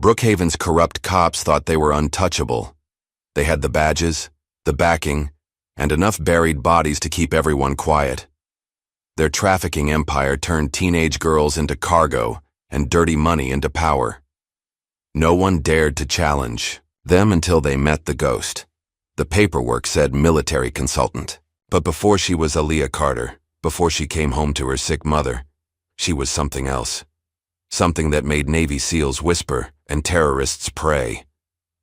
Brookhaven's corrupt cops thought they were untouchable. They had the badges, the backing, and enough buried bodies to keep everyone quiet. Their trafficking empire turned teenage girls into cargo and dirty money into power. No one dared to challenge them until they met the ghost. The paperwork said military consultant. But before she was Aaliyah Carter, before she came home to her sick mother, she was something else. Something that made Navy SEALs whisper and terrorists pray.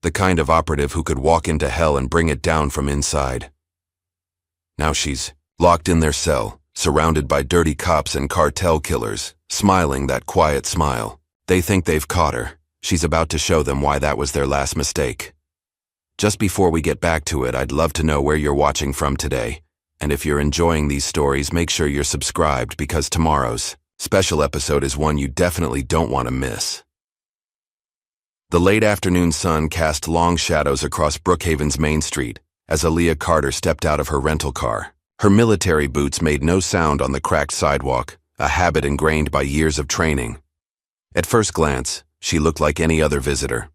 The kind of operative who could walk into hell and bring it down from inside. Now she's locked in their cell, surrounded by dirty cops and cartel killers, smiling that quiet smile. They think they've caught her. She's about to show them why that was their last mistake. Just before we get back to it, I'd love to know where you're watching from today. And if you're enjoying these stories, make sure you're subscribed because tomorrow's special episode is one you definitely don't want to miss. The late afternoon sun cast long shadows across Brookhaven's Main Street as Aaliyah Carter stepped out of her rental car. Her military boots made no sound on the cracked sidewalk, a habit ingrained by years of training. At first glance, she looked like any other visitor.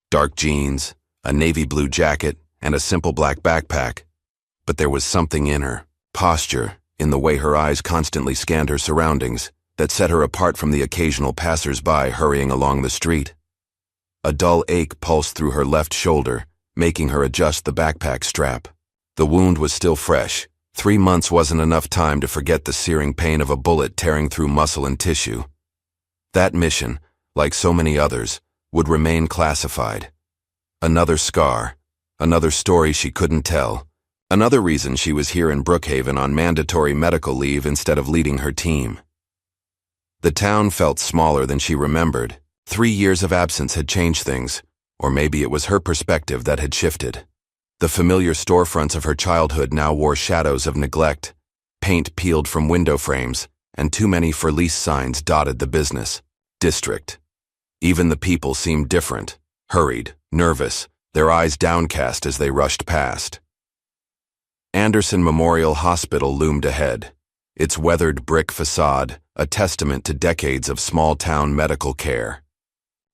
Dark jeans, a navy blue jacket, and a simple black backpack. But there was something in her posture, in the way her eyes constantly scanned her surroundings, that set her apart from the occasional passers-by hurrying along the street. A dull ache pulsed through her left shoulder, making her adjust the backpack strap. The wound was still fresh. 3 months wasn't enough time to forget the searing pain of a bullet tearing through muscle and tissue. That mission, like so many others, would remain classified. Another scar, another story she couldn't tell, another reason she was here in Brookhaven on mandatory medical leave instead of leading her team. The town felt smaller than she remembered. 3 years of absence had changed things, or maybe it was her perspective that had shifted. The familiar storefronts of her childhood now wore shadows of neglect. Paint peeled from window frames, and too many for-lease signs dotted the business district. Even the people seemed different, hurried, nervous, their eyes downcast as they rushed past. Anderson Memorial Hospital loomed ahead, its weathered brick facade a testament to decades of small-town medical care.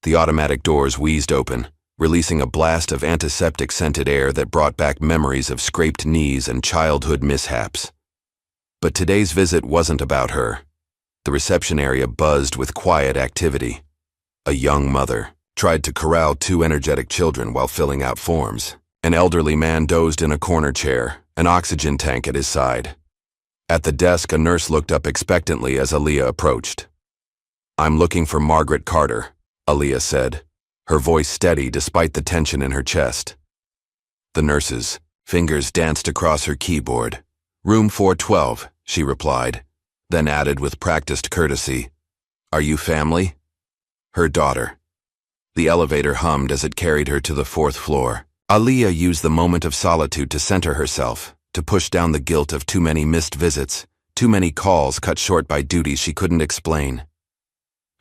The automatic doors wheezed open, releasing a blast of antiseptic-scented air that brought back memories of scraped knees and childhood mishaps. But today's visit wasn't about her. The reception area buzzed with quiet activity. A young mother tried to corral 2 energetic children while filling out forms. An elderly man dozed in a corner chair, an oxygen tank at his side. At the desk, a nurse looked up expectantly as Aaliyah approached. "I'm looking for Margaret Carter," Aaliyah said, her voice steady despite the tension in her chest. The nurse's fingers danced across her keyboard. "Room 412, she replied, then added with practiced courtesy, "Are you family?" Her daughter. The elevator hummed as it carried her to the 4th floor. Aaliyah used the moment of solitude to center herself, to push down the guilt of too many missed visits, too many calls cut short by duties she couldn't explain.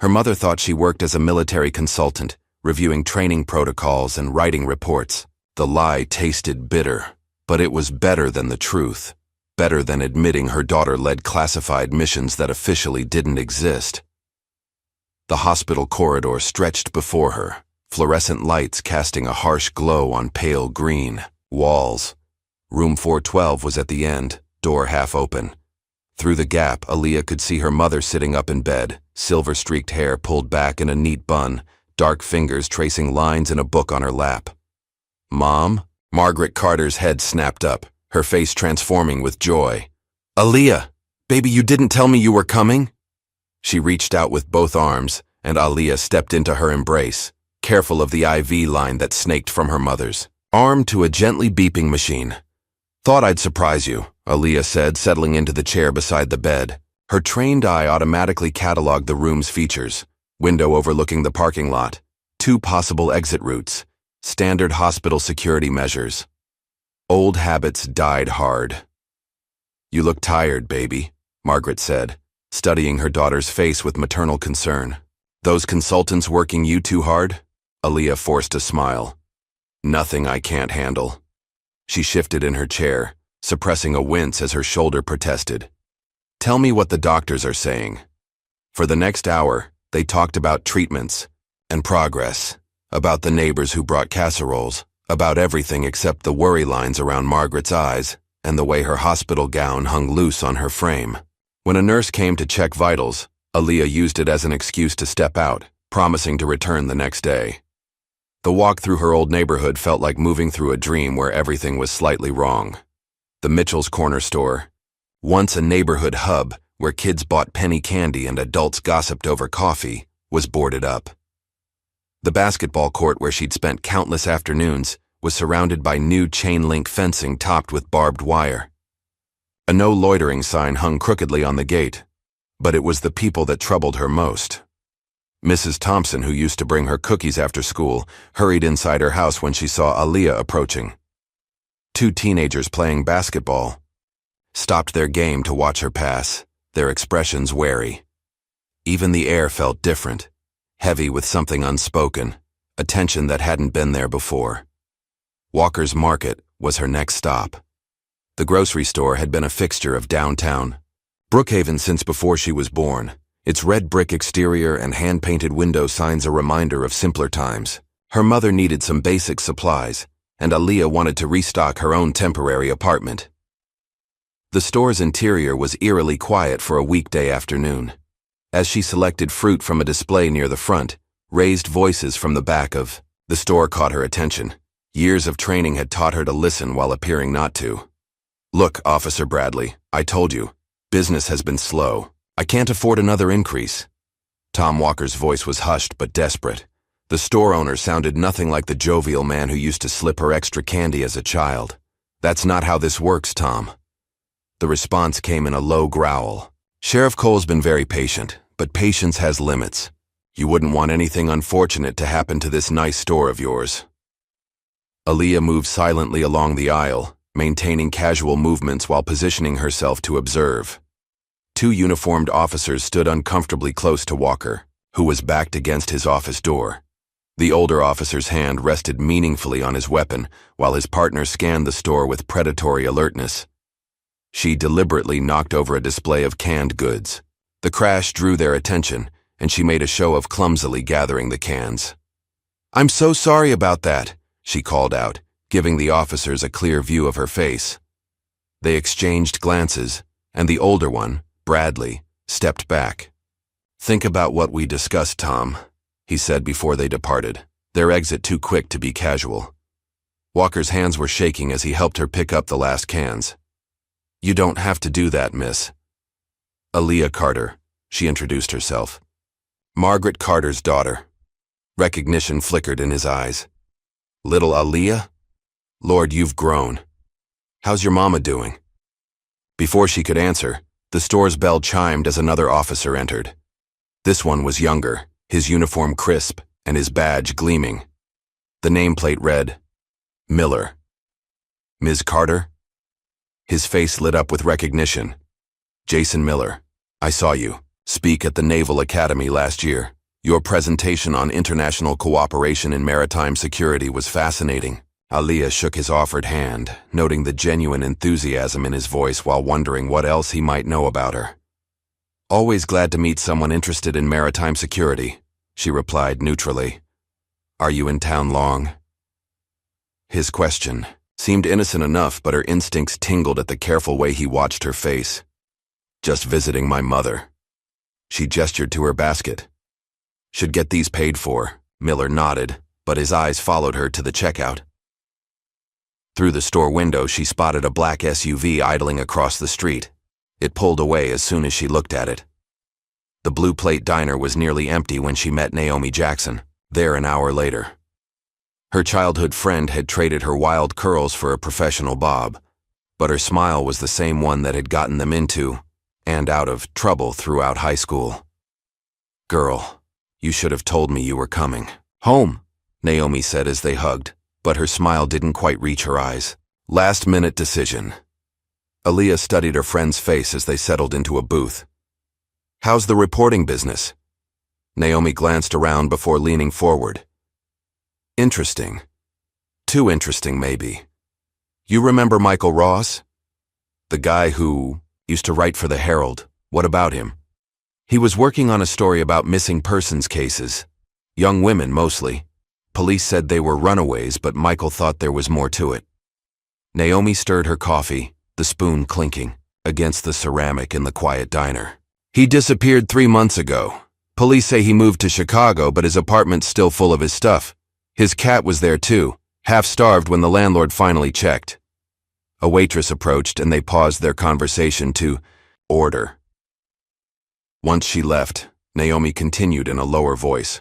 Her mother thought she worked as a military consultant, reviewing training protocols and writing reports. The lie tasted bitter, but it was better than the truth, better than admitting her daughter led classified missions that officially didn't exist. The hospital corridor stretched before her, fluorescent lights casting a harsh glow on pale green walls. Room 412 was at the end, door half open. Through the gap, Aaliyah could see her mother sitting up in bed, silver-streaked hair pulled back in a neat bun, dark fingers tracing lines in a book on her lap. "Mom?" Margaret Carter's head snapped up, her face transforming with joy. "Aaliyah! Baby, you didn't tell me you were coming?" She reached out with both arms, and Aaliyah stepped into her embrace, careful of the IV line that snaked from her mother's arm to a gently beeping machine. "Thought I'd surprise you," Aaliyah said, settling into the chair beside the bed. Her trained eye automatically cataloged the room's features: window overlooking the parking lot, 2 possible exit routes, standard hospital security measures. Old habits died hard. "You look tired, baby," Margaret said, studying her daughter's face with maternal concern. "Those consultants working you too hard?" Aaliyah forced a smile. "Nothing I can't handle." She shifted in her chair, suppressing a wince as her shoulder protested. "Tell me what the doctors are saying." For the next hour, they talked about treatments and progress. about the neighbors who brought casseroles, about everything except the worry lines around Margaret's eyes and the way her hospital gown hung loose on her frame. When a nurse came to check vitals, Aaliyah used it as an excuse to step out, promising to return the next day. The walk through her old neighborhood felt like moving through a dream where everything was slightly wrong. The Mitchell's Corner Store, once a neighborhood hub where kids bought penny candy and adults gossiped over coffee, was boarded up. The basketball court where she'd spent countless afternoons was surrounded by new chain-link fencing topped with barbed wire. A no loitering sign hung crookedly on the gate, but it was the people that troubled her most. Mrs. Thompson, who used to bring her cookies after school, hurried inside her house when she saw Aaliyah approaching. Two teenagers playing basketball stopped their game to watch her pass, their expressions wary. Even the air felt different, heavy with something unspoken, a tension that hadn't been there before. Walker's Market was her next stop. The grocery store had been a fixture of downtown Brookhaven since before she was born, its red brick exterior and hand-painted window signs a reminder of simpler times. Her mother needed some basic supplies, and Aaliyah wanted to restock her own temporary apartment. The store's interior was eerily quiet for a weekday afternoon. As she selected fruit from a display near the front, raised voices from the back of the store caught her attention. Years of training had taught her to listen while appearing not to. "Look, Officer Bradley, I told you, business has been slow. I can't afford another increase." Tom Walker's voice was hushed but desperate. The store owner sounded nothing like the jovial man who used to slip her extra candy as a child. "That's not how this works, Tom." The response came in a low growl. "Sheriff Cole's been very patient, but patience has limits. You wouldn't want anything unfortunate to happen to this nice store of yours." Aaliyah moved silently along the aisle, maintaining casual movements while positioning herself to observe. Two uniformed officers stood uncomfortably close to Walker, who was backed against his office door. The older officer's hand rested meaningfully on his weapon, while his partner scanned the store with predatory alertness. She deliberately knocked over a display of canned goods. The crash drew their attention, and she made a show of clumsily gathering the cans. "I'm so sorry about that," she called out, giving the officers a clear view of her face. They exchanged glances, and the older one, Bradley, stepped back. "Think about what we discussed, Tom," he said before they departed, their exit too quick to be casual. Walker's hands were shaking as he helped her pick up the last cans. "You don't have to do that, miss." "Aaliyah Carter," she introduced herself. "Margaret Carter's daughter." Recognition flickered in his eyes. "Little Aaliyah? Lord, you've grown. How's your mama doing?" Before she could answer, the store's bell chimed as another officer entered. This one was younger, his uniform crisp and his badge gleaming. The nameplate read, Miller. "Ms. Carter?" His face lit up with recognition. "Jason Miller, I saw you speak at the Naval Academy last year. Your presentation on international cooperation in maritime security was fascinating." Aaliyah shook his offered hand, noting the genuine enthusiasm in his voice while wondering what else he might know about her. "Always glad to meet someone interested in maritime security," she replied neutrally. "Are you in town long?" His question seemed innocent enough, but her instincts tingled at the careful way he watched her face. "Just visiting my mother." She gestured to her basket. "Should get these paid for." Miller nodded, but his eyes followed her to the checkout. Through the store window, she spotted a black SUV idling across the street. It pulled away as soon as she looked at it. The Blue Plate diner was nearly empty when she met Naomi Jackson, there an hour later. Her childhood friend had traded her wild curls for a professional bob, but her smile was the same one that had gotten them into and out of trouble throughout high school. "Girl, you should have told me you were coming." "Home," Naomi said as they hugged, but her smile didn't quite reach her eyes. "Last-minute decision." Aaliyah studied her friend's face as they settled into a booth. "How's the reporting business?" Naomi glanced around before leaning forward. "Interesting. Too interesting, maybe. You remember Michael Ross? The guy who used to write for the Herald. What about him?" "He was working on a story about missing persons cases. Young women, mostly. Police said they were runaways, but Michael thought there was more to it. Naomi stirred her coffee, the spoon clinking, against the ceramic in the quiet diner. He disappeared 3 months ago. Police say he moved to Chicago, but his apartment's still full of his stuff. His cat was there too, half-starved when the landlord finally checked. A waitress approached and they paused their conversation to order. Once she left, Naomi continued in a lower voice.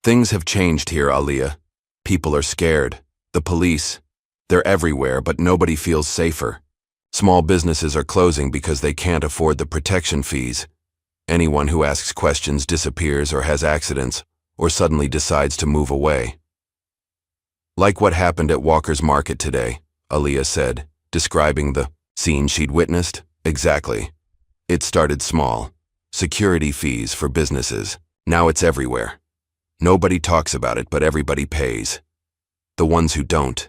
Things have changed here, Aaliyah. People are scared. The police, they're everywhere, but nobody feels safer. Small businesses are closing because they can't afford the protection fees. Anyone who asks questions disappears or has accidents, or suddenly decides to move away. Like what happened at Walker's Market today, Aaliyah said, describing the scene she'd witnessed. Exactly. It started small. Security fees for businesses. Now it's everywhere. Nobody talks about it, but everybody pays. The ones who don't.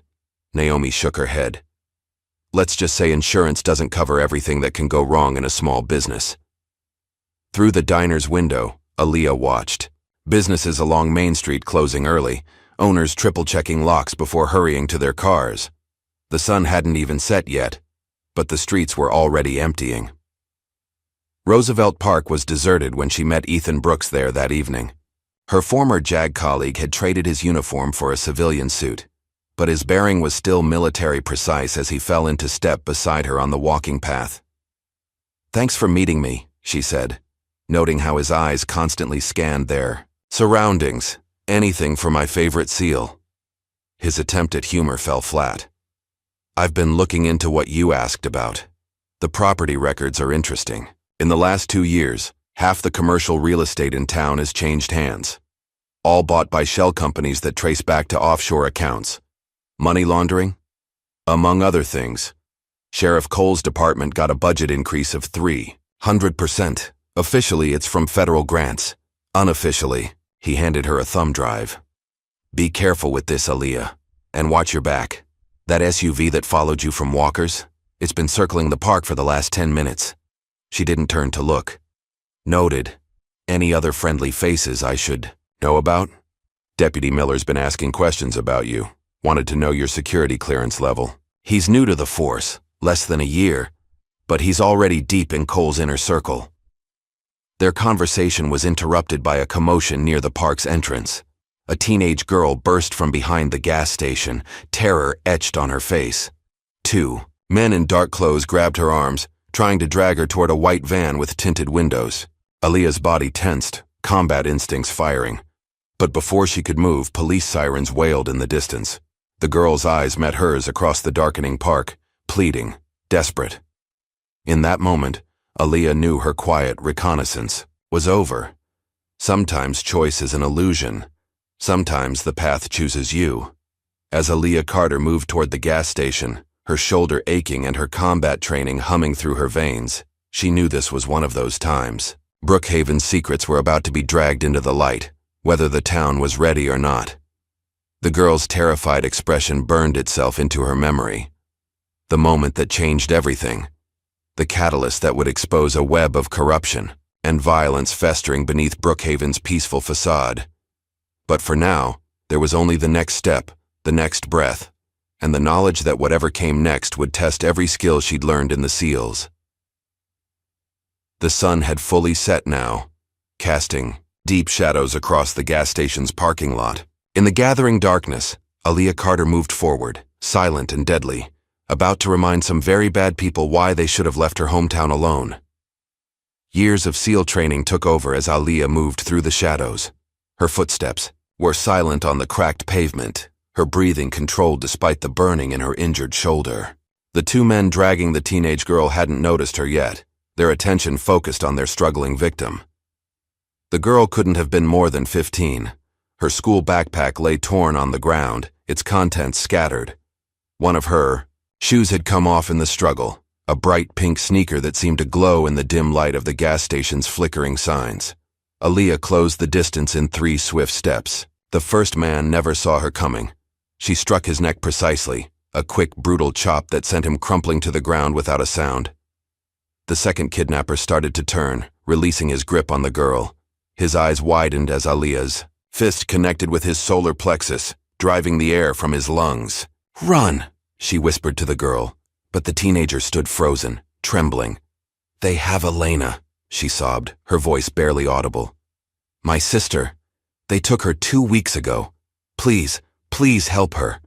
Naomi shook her head. Let's just say insurance doesn't cover everything that can go wrong in a small business. Through the diner's window, Aaliyah watched. Businesses along Main Street closing early, owners triple-checking locks before hurrying to their cars. The sun hadn't even set yet, but the streets were already emptying. Roosevelt Park was deserted when she met Ethan Brooks there that evening. Her former JAG colleague had traded his uniform for a civilian suit, but his bearing was still military precise as he fell into step beside her on the walking path. "Thanks for meeting me," she said, noting how his eyes constantly scanned their surroundings, anything for my favorite seal. His attempt at humor fell flat. "I've been looking into what you asked about. The property records are interesting. In the last 2 years, half the commercial real estate in town has changed hands. All bought by shell companies that trace back to offshore accounts. Money laundering? Among other things. Sheriff Cole's department got a budget increase of 300%. Officially, it's from federal grants. Unofficially, he handed her a thumb drive. Be careful with this, Aaliyah, and watch your back. That SUV that followed you from Walker's? It's been circling the park for the last 10 minutes. She didn't turn to look. Noted. Any other friendly faces I should know about? Deputy Miller's been asking questions about you. Wanted to know your security clearance level. He's new to the force, less than a year, but he's already deep in Cole's inner circle." Their conversation was interrupted by a commotion near the park's entrance. A teenage girl burst from behind the gas station, terror etched on her face. 2 men in dark clothes grabbed her arms, trying to drag her toward a white van with tinted windows. Aaliyah's body tensed, combat instincts firing. But before she could move, police sirens wailed in the distance. The girl's eyes met hers across the darkening park, pleading, desperate. In that moment, Aaliyah knew her quiet reconnaissance was over. Sometimes choice is an illusion. Sometimes the path chooses you. As Aaliyah Carter moved toward the gas station, her shoulder aching and her combat training humming through her veins, she knew this was one of those times. Brookhaven's secrets were about to be dragged into the light, whether the town was ready or not. The girl's terrified expression burned itself into her memory. The moment that changed everything. The catalyst that would expose a web of corruption and violence festering beneath Brookhaven's peaceful facade. But for now, there was only the next step, the next breath, and the knowledge that whatever came next would test every skill she'd learned in the SEALs. The sun had fully set now, casting deep shadows across the gas station's parking lot. In the gathering darkness, Aaliyah Carter moved forward, silent and deadly, about to remind some very bad people why they should have left her hometown alone. Years of SEAL training took over as Aaliyah moved through the shadows. Her footsteps were silent on the cracked pavement, her breathing controlled despite the burning in her injured shoulder. The 2 men dragging the teenage girl hadn't noticed her yet, their attention focused on their struggling victim. The girl couldn't have been more than 15. Her school backpack lay torn on the ground, its contents scattered. One of her shoes had come off in the struggle, a bright pink sneaker that seemed to glow in the dim light of the gas station's flickering signs. Aaliyah closed the distance in 3 swift steps. The first man never saw her coming. She struck his neck precisely, a quick, brutal chop that sent him crumpling to the ground without a sound. The second kidnapper started to turn, releasing his grip on the girl. His eyes widened as Aaliyah's Fist connected with his solar plexus, driving the air from his lungs. "Run," she whispered to the girl, but the teenager stood frozen, trembling. "They have Elena," she sobbed, her voice barely audible. "My sister. They took her 2 weeks ago. Please, please help her."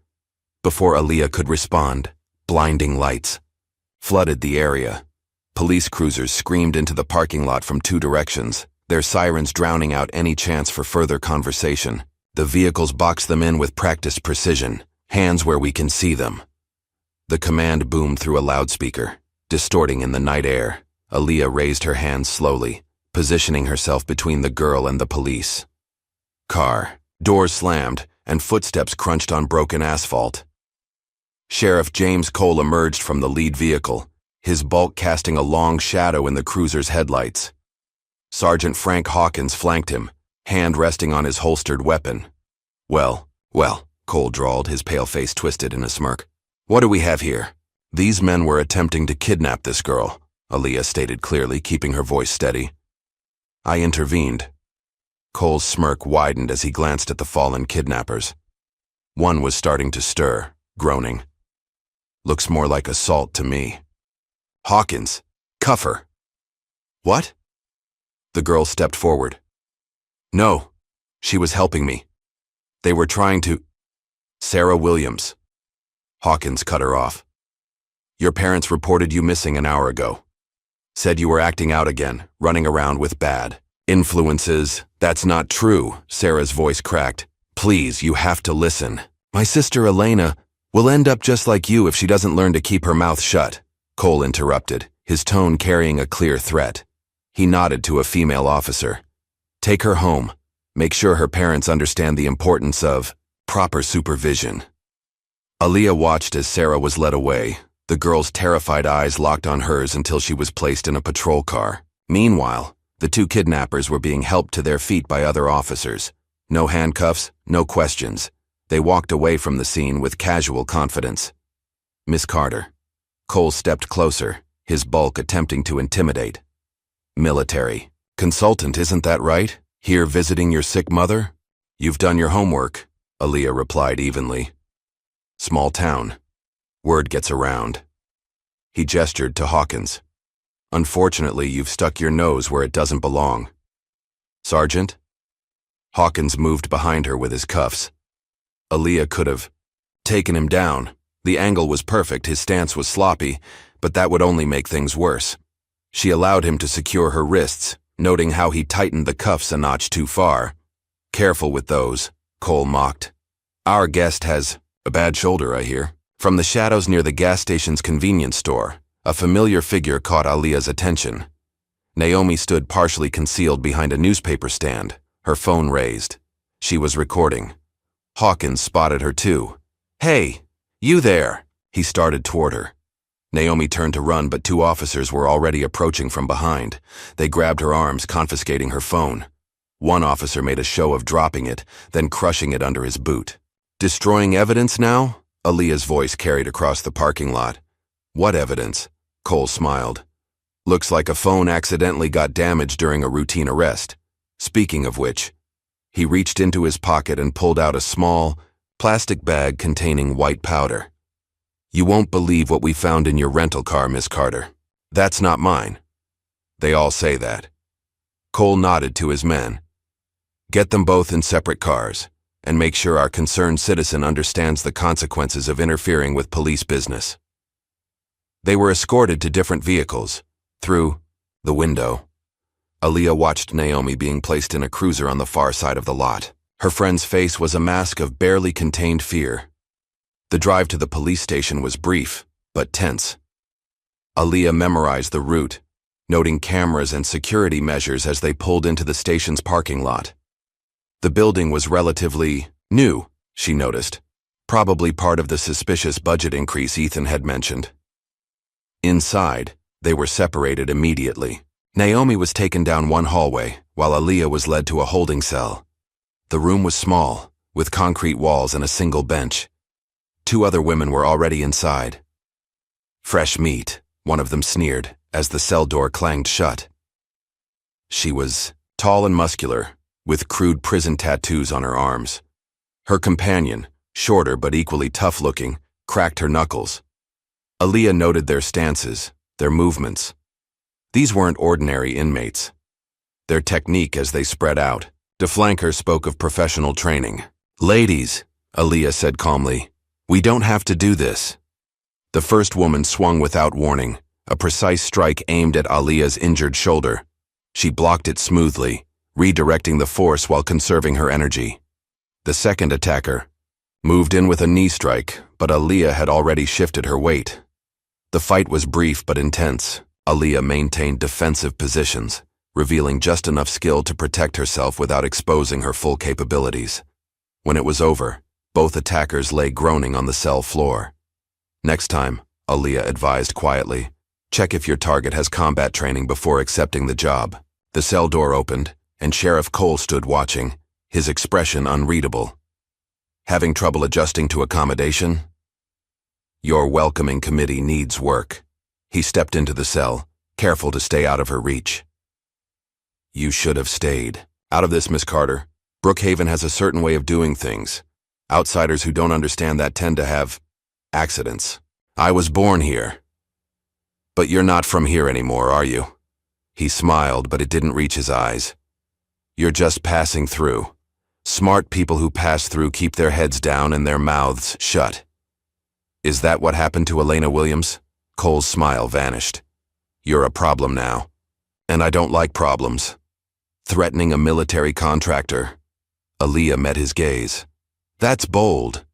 Before Aaliyah could respond, blinding lights flooded the area. Police cruisers screamed into the parking lot from 2 directions, their sirens drowning out any chance for further conversation. The vehicles boxed them in with practiced precision, hands where we can see them. The command boomed through a loudspeaker, distorting in the night air. Aaliyah raised her hands slowly, positioning herself between the girl and the police. Car. Doors slammed, and footsteps crunched on broken asphalt. Sheriff James Cole emerged from the lead vehicle, his bulk casting a long shadow in the cruiser's headlights. Sergeant Frank Hawkins flanked him, hand resting on his holstered weapon. Well, Cole drawled, his pale face twisted in a smirk. "What do we have here?" "These men were attempting to kidnap this girl," Aaliyah stated clearly, keeping her voice steady. "I intervened." Cole's smirk widened as he glanced at the fallen kidnappers. One was starting to stir, groaning. "Looks more like assault to me." "Hawkins, cuff her." "What?" The girl stepped forward. "No, she was helping me. They were trying to—" "Sarah Williams." Hawkins cut her off. "Your parents reported you missing an hour ago. Said you were acting out again, running around with bad influences." "That's not true," Sarah's voice cracked. "Please, you have to listen. My sister Elena will end up just like you if she doesn't learn to keep her mouth shut." Cole interrupted, his tone carrying a clear threat. He nodded to a female officer. "Take her home. Make sure her parents understand the importance of proper supervision." Aaliyah watched as Sarah was led away, the girl's terrified eyes locked on hers until she was placed in a patrol car. Meanwhile, the 2 kidnappers were being helped to their feet by other officers. No handcuffs, no questions. They walked away from the scene with casual confidence. "Miss Carter." Cole stepped closer, his bulk attempting to intimidate. "Military consultant, isn't that right? Here visiting your sick mother?" "You've done your homework," Aaliyah replied evenly. "Small town. Word gets around." He gestured to Hawkins. "Unfortunately, you've stuck your nose where it doesn't belong." "Sergeant?" Hawkins moved behind her with his cuffs. Aaliyah could have taken him down. The angle was perfect, his stance was sloppy, but that would only make things worse. She allowed him to secure her wrists, noting how he tightened the cuffs a notch too far. "Careful with those," Cole mocked. "Our guest has a bad shoulder, I hear." From the shadows near the gas station's convenience store, a familiar figure caught Aaliyah's attention. Naomi stood partially concealed behind a newspaper stand, her phone raised. She was recording. Hawkins spotted her too. "Hey, you there!" He started toward her. Naomi turned to run, but 2 officers were already approaching from behind. They grabbed her arms, confiscating her phone. One officer made a show of dropping it, then crushing it under his boot. "Destroying evidence now?" Aaliyah's voice carried across the parking lot. "What evidence?" Cole smiled. "Looks like a phone accidentally got damaged during a routine arrest. Speaking of which," he reached into his pocket and pulled out a small, plastic bag containing white powder. "You won't believe what we found in your rental car, Miss Carter. That's not mine." "They all say that." Cole nodded to his men. "Get them both in separate cars, and make sure our concerned citizen understands the consequences of interfering with police business." They were escorted to different vehicles. Through the window, Aaliyah watched Naomi being placed in a cruiser on the far side of the lot. Her friend's face was a mask of barely contained fear. The drive to the police station was brief, but tense. Aaliyah memorized the route, noting cameras and security measures as they pulled into the station's parking lot. The building was relatively new, she noticed, probably part of the suspicious budget increase Ethan had mentioned. Inside, they were separated immediately. Naomi was taken down one hallway, while Aaliyah was led to a holding cell. The room was small, with concrete walls and a single bench. 2 other women were already inside. "Fresh meat," one of them sneered, as the cell door clanged shut. She was tall and muscular, with crude prison tattoos on her arms. Her companion, shorter but equally tough-looking, cracked her knuckles. Aaliyah noted their stances, their movements. These weren't ordinary inmates. Their technique as they spread out. The flanker spoke of professional training. "Ladies," Aaliyah said calmly, "we don't have to do this." The first woman swung without warning, a precise strike aimed at Aaliyah's injured shoulder. She blocked it smoothly, redirecting the force while conserving her energy. The second attacker moved in with a knee strike, but Aaliyah had already shifted her weight. The fight was brief but intense. Aaliyah maintained defensive positions, revealing just enough skill to protect herself without exposing her full capabilities. When it was over, both attackers lay groaning on the cell floor. "Next time," Aaliyah advised quietly, "check if your target has combat training before accepting the job." The cell door opened, and Sheriff Cole stood watching, his expression unreadable. "Having trouble adjusting to accommodation? Your welcoming committee needs work." He stepped into the cell, careful to stay out of her reach. "You should have stayed. Out of this, Miss Carter. Brookhaven has a certain way of doing things. Outsiders who don't understand that tend to have accidents. I was born here. But you're not from here anymore, are you?" He smiled, but it didn't reach his eyes. "You're just passing through. Smart people who pass through keep their heads down and their mouths shut." "Is that what happened to Elena Williams?" Cole's smile vanished. "You're a problem now. And I don't like problems. Threatening a military contractor." Aaliyah met his gaze. "That's bold."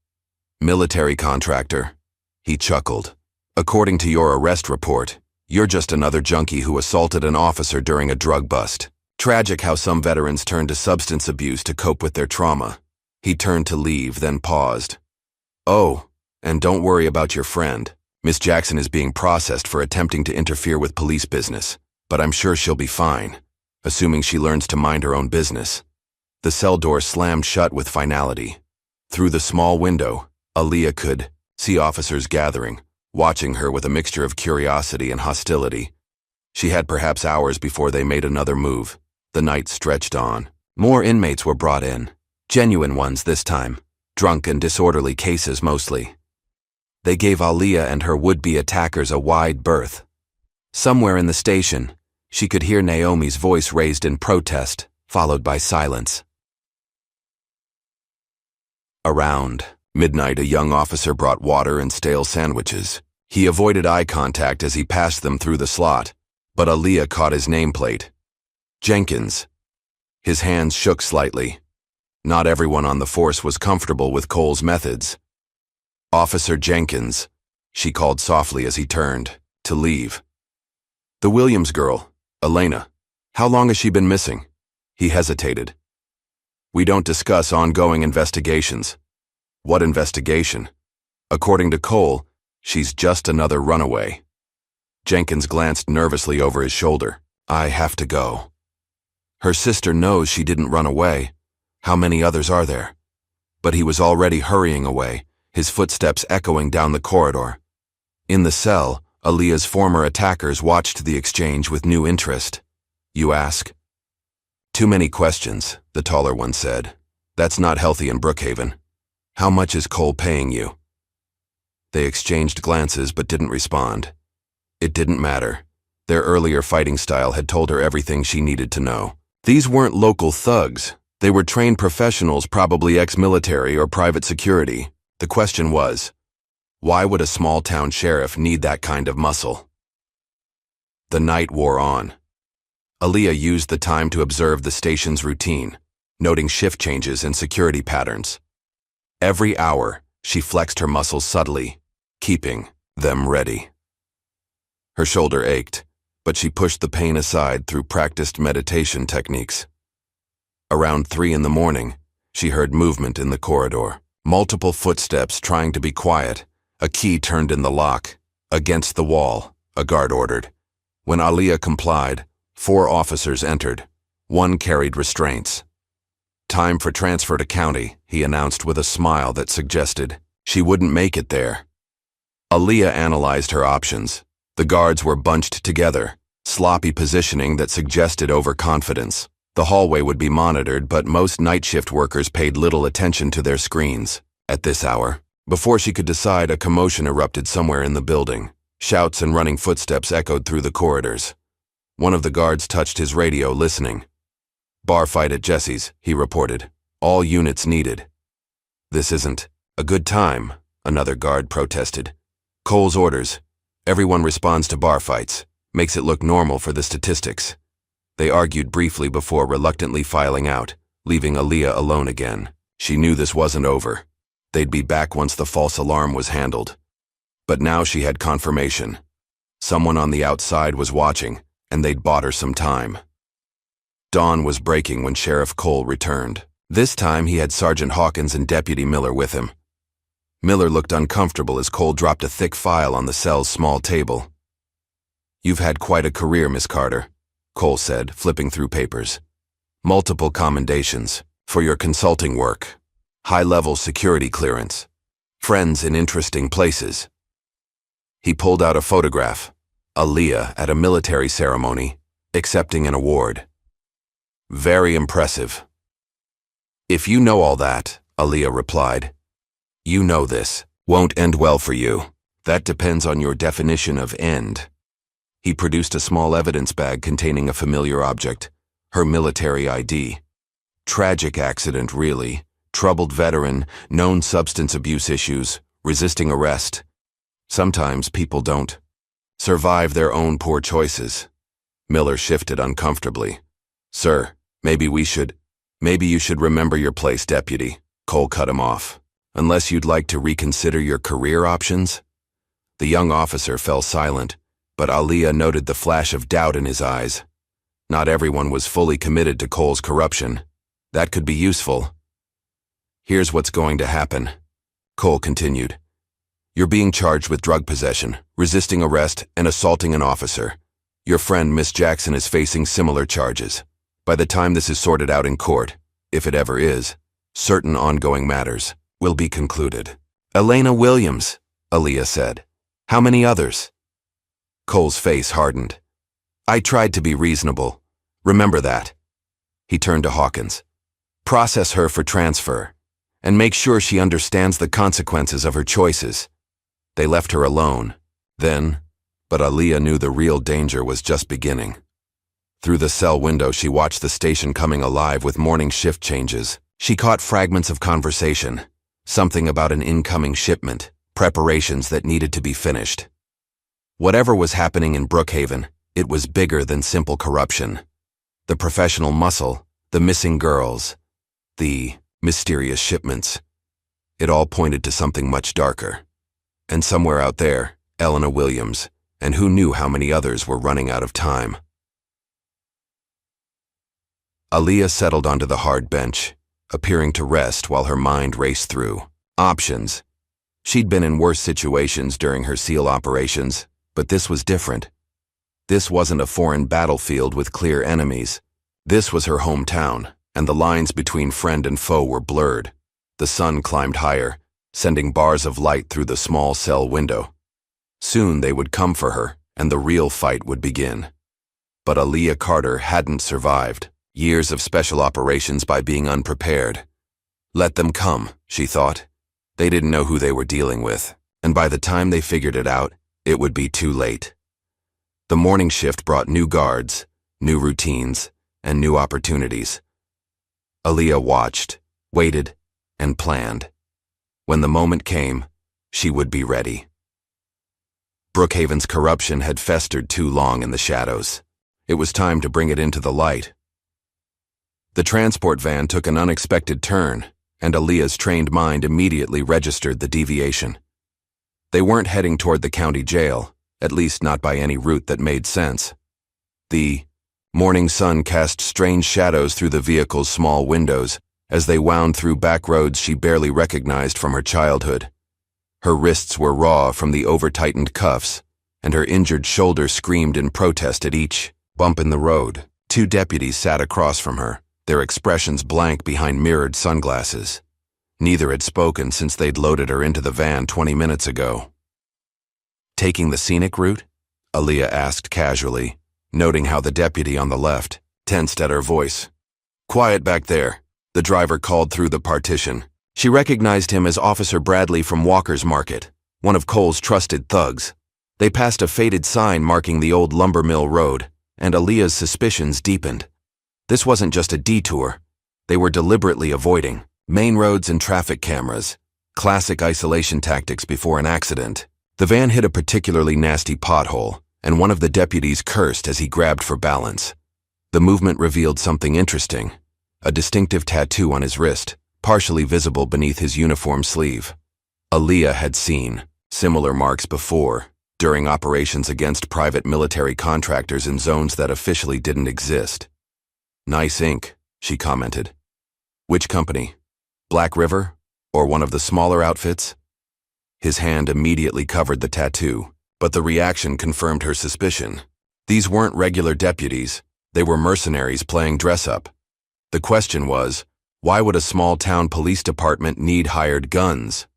"Military contractor?" He chuckled. "According to your arrest report, you're just another junkie who assaulted an officer during a drug bust. Tragic how some veterans turn to substance abuse to cope with their trauma." He turned to leave, then paused. "Oh, and don't worry about your friend. Miss Jackson is being processed for attempting to interfere with police business, but I'm sure she'll be fine, assuming she learns to mind her own business." The cell door slammed shut with finality. Through the small window, Aaliyah could see officers gathering, watching her with a mixture of curiosity and hostility. She had perhaps hours before they made another move. The night stretched on. More inmates were brought in, genuine ones this time, drunk and disorderly cases mostly. They gave Aaliyah and her would-be attackers a wide berth. Somewhere in the station, she could hear Naomi's voice raised in protest, followed by silence. Around midnight, a young officer brought water and stale sandwiches. He avoided eye contact as he passed them through the slot, but Aaliyah caught his nameplate. "Jenkins." His hands shook slightly. Not everyone on the force was comfortable with Cole's methods. "Officer Jenkins," she called softly as he turned to leave. "The Williams girl, Elena. How long has she been missing?" He hesitated. "We don't discuss ongoing investigations." "What investigation?" "According to Cole, she's just another runaway." Jenkins glanced nervously over his shoulder. "I have to go." "Her sister knows she didn't run away. How many others are there?" But he was already hurrying away, his footsteps echoing down the corridor. In the cell, Aaliyah's former attackers watched the exchange with new interest. "You ask?" "Too many questions," the taller one said. "That's not healthy in Brookhaven. How much is Cole paying you?" They exchanged glances but didn't respond. It didn't matter. Their earlier fighting style had told her everything she needed to know. These weren't local thugs. They were trained professionals, probably ex-military or private security. The question was, why would a small-town sheriff need that kind of muscle? The night wore on. Aaliyah used the time to observe the station's routine, noting shift changes and security patterns. Every hour, she flexed her muscles subtly, keeping them ready. Her shoulder ached, but she pushed the pain aside through practiced meditation techniques. Around 3 in the morning, she heard movement in the corridor. Multiple footsteps trying to be quiet. A key turned in the lock. "Against the wall," a guard ordered. When Aaliyah complied, 4 officers entered. One carried restraints. "Time for transfer to county," he announced with a smile that suggested she wouldn't make it there. Aaliyah analyzed her options. The guards were bunched together, sloppy positioning that suggested overconfidence. The hallway would be monitored, but most night shift workers paid little attention to their screens. At this hour, before she could decide, a commotion erupted somewhere in the building. Shouts and running footsteps echoed through the corridors. One of the guards touched his radio, listening. "Bar fight at Jesse's," he reported. "All units needed." "This isn't a good time," another guard protested. "Cole's orders. Everyone responds to bar fights. Makes it look normal for the statistics." They argued briefly before reluctantly filing out, leaving Aaliyah alone again. She knew this wasn't over. They'd be back once the false alarm was handled. But now she had confirmation. Someone on the outside was watching, and they'd bought her some time. Dawn was breaking when Sheriff Cole returned. This time he had Sergeant Hawkins and Deputy Miller with him. Miller looked uncomfortable as Cole dropped a thick file on the cell's small table. "You've had quite a career, Miss Carter," Cole said, flipping through papers. "Multiple commendations for your consulting work, high-level security clearance, friends in interesting places." He pulled out a photograph, Aaliyah at a military ceremony, accepting an award. "Very impressive." "If you know all that," Aaliyah replied, "you know this won't end well for you. That depends on your definition of end." He produced a small evidence bag containing a familiar object, her military ID. Tragic accident, really. Troubled veteran, known substance abuse issues, resisting arrest. Sometimes people don't survive their own poor choices. Miller shifted uncomfortably. "Sir, maybe you should remember your place, Deputy." Cole cut him off. "Unless you'd like to reconsider your career options?" The young officer fell silent, but Aaliyah noted the flash of doubt in his eyes. Not everyone was fully committed to Cole's corruption. That could be useful. "Here's what's going to happen," Cole continued. "You're being charged with drug possession, resisting arrest, and assaulting an officer. Your friend, Miss Jackson, is facing similar charges. By the time this is sorted out in court, if it ever is, certain ongoing matters will be concluded." "Elena Williams," Aaliyah said. "How many others?" Cole's face hardened. "I tried to be reasonable. Remember that." He turned to Hawkins. "Process her for transfer, and make sure she understands the consequences of her choices." They left her alone. But Aaliyah knew the real danger was just beginning. Through the cell window, she watched the station coming alive with morning shift changes. She caught fragments of conversation, something about an incoming shipment, preparations that needed to be finished. Whatever was happening in Brookhaven, it was bigger than simple corruption. The professional muscle, the missing girls, the mysterious shipments. It all pointed to something much darker. And somewhere out there, Elena Williams, and who knew how many others were running out of time. Aaliyah settled onto the hard bench, appearing to rest while her mind raced through options. She'd been in worse situations during her SEAL operations, but this was different. This wasn't a foreign battlefield with clear enemies. This was her hometown, and the lines between friend and foe were blurred. The sun climbed higher, sending bars of light through the small cell window. Soon they would come for her, and the real fight would begin. But Aaliyah Carter hadn't survived years of special operations by being unprepared. Let them come, she thought. They didn't know who they were dealing with, and by the time they figured it out, it would be too late. The morning shift brought new guards, new routines, and new opportunities. Aaliyah watched, waited, and planned. When the moment came, she would be ready. Brookhaven's corruption had festered too long in the shadows. It was time to bring it into the light. The transport van took an unexpected turn, and Aaliyah's trained mind immediately registered the deviation. They weren't heading toward the county jail, at least not by any route that made sense. The morning sun cast strange shadows through the vehicle's small windows as they wound through back roads she barely recognized from her childhood. Her wrists were raw from the over-tightened cuffs, and her injured shoulder screamed in protest at each bump in the road. Two deputies sat across from her, their expressions blank behind mirrored sunglasses. Neither had spoken since they'd loaded her into the van 20 minutes ago. "Taking the scenic route?" Aaliyah asked casually, noting how the deputy on the left tensed at her voice. Quiet back there, the driver called through the partition. She recognized him as Officer Bradley from Walker's Market, one of Cole's trusted thugs. They passed a faded sign marking the old lumber mill road, and Aaliyah's suspicions deepened. This wasn't just a detour. They were deliberately avoiding main roads and traffic cameras, classic isolation tactics before an accident. The van hit a particularly nasty pothole, and one of the deputies cursed as he grabbed for balance. The movement revealed something interesting, a distinctive tattoo on his wrist, partially visible beneath his uniform sleeve. Aaliyah had seen similar marks before, during operations against private military contractors in zones that officially didn't exist. "Nice ink," she commented. "Which company? Black River? Or one of the smaller outfits?" His hand immediately covered the tattoo, but the reaction confirmed her suspicion. These weren't regular deputies, they were mercenaries playing dress-up. The question was, why would a small-town police department need hired guns?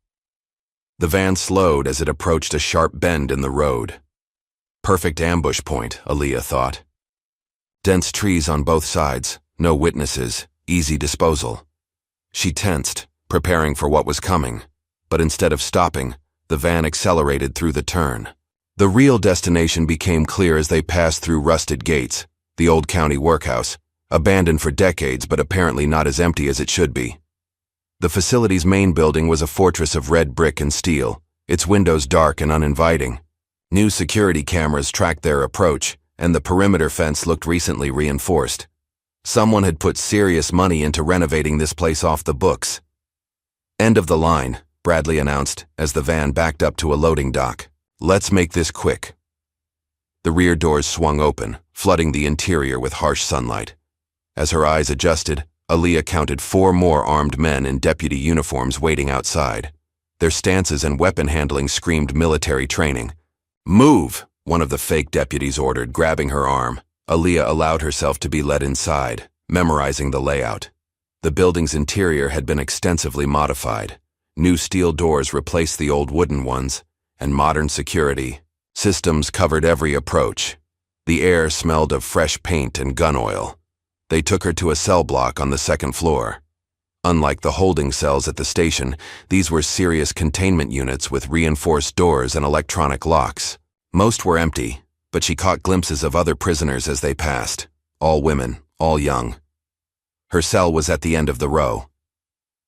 The van slowed as it approached a sharp bend in the road. Perfect ambush point, Aaliyah thought. Dense trees on both sides, no witnesses, easy disposal. She tensed, preparing for what was coming, but instead of stopping, the van accelerated through the turn. The real destination became clear as they passed through rusted gates, the old county workhouse, abandoned for decades but apparently not as empty as it should be. The facility's main building was a fortress of red brick and steel, its windows dark and uninviting. New security cameras tracked their approach, and the perimeter fence looked recently reinforced. Someone had put serious money into renovating this place off the books. "End of the line," Bradley announced as the van backed up to a loading dock. "Let's make this quick." The rear doors swung open, flooding the interior with harsh sunlight. As her eyes adjusted, Aaliyah counted 4 more armed men in deputy uniforms waiting outside. Their stances and weapon handling screamed military training. "Move!" one of the fake deputies ordered, grabbing her arm. Aaliyah allowed herself to be led inside, memorizing the layout. The building's interior had been extensively modified. New steel doors replaced the old wooden ones, and modern security systems covered every approach. The air smelled of fresh paint and gun oil. They took her to a cell block on the 2nd floor. Unlike the holding cells at the station, these were serious containment units with reinforced doors and electronic locks. Most were empty, but she caught glimpses of other prisoners as they passed, all women, all young. Her cell was at the end of the row.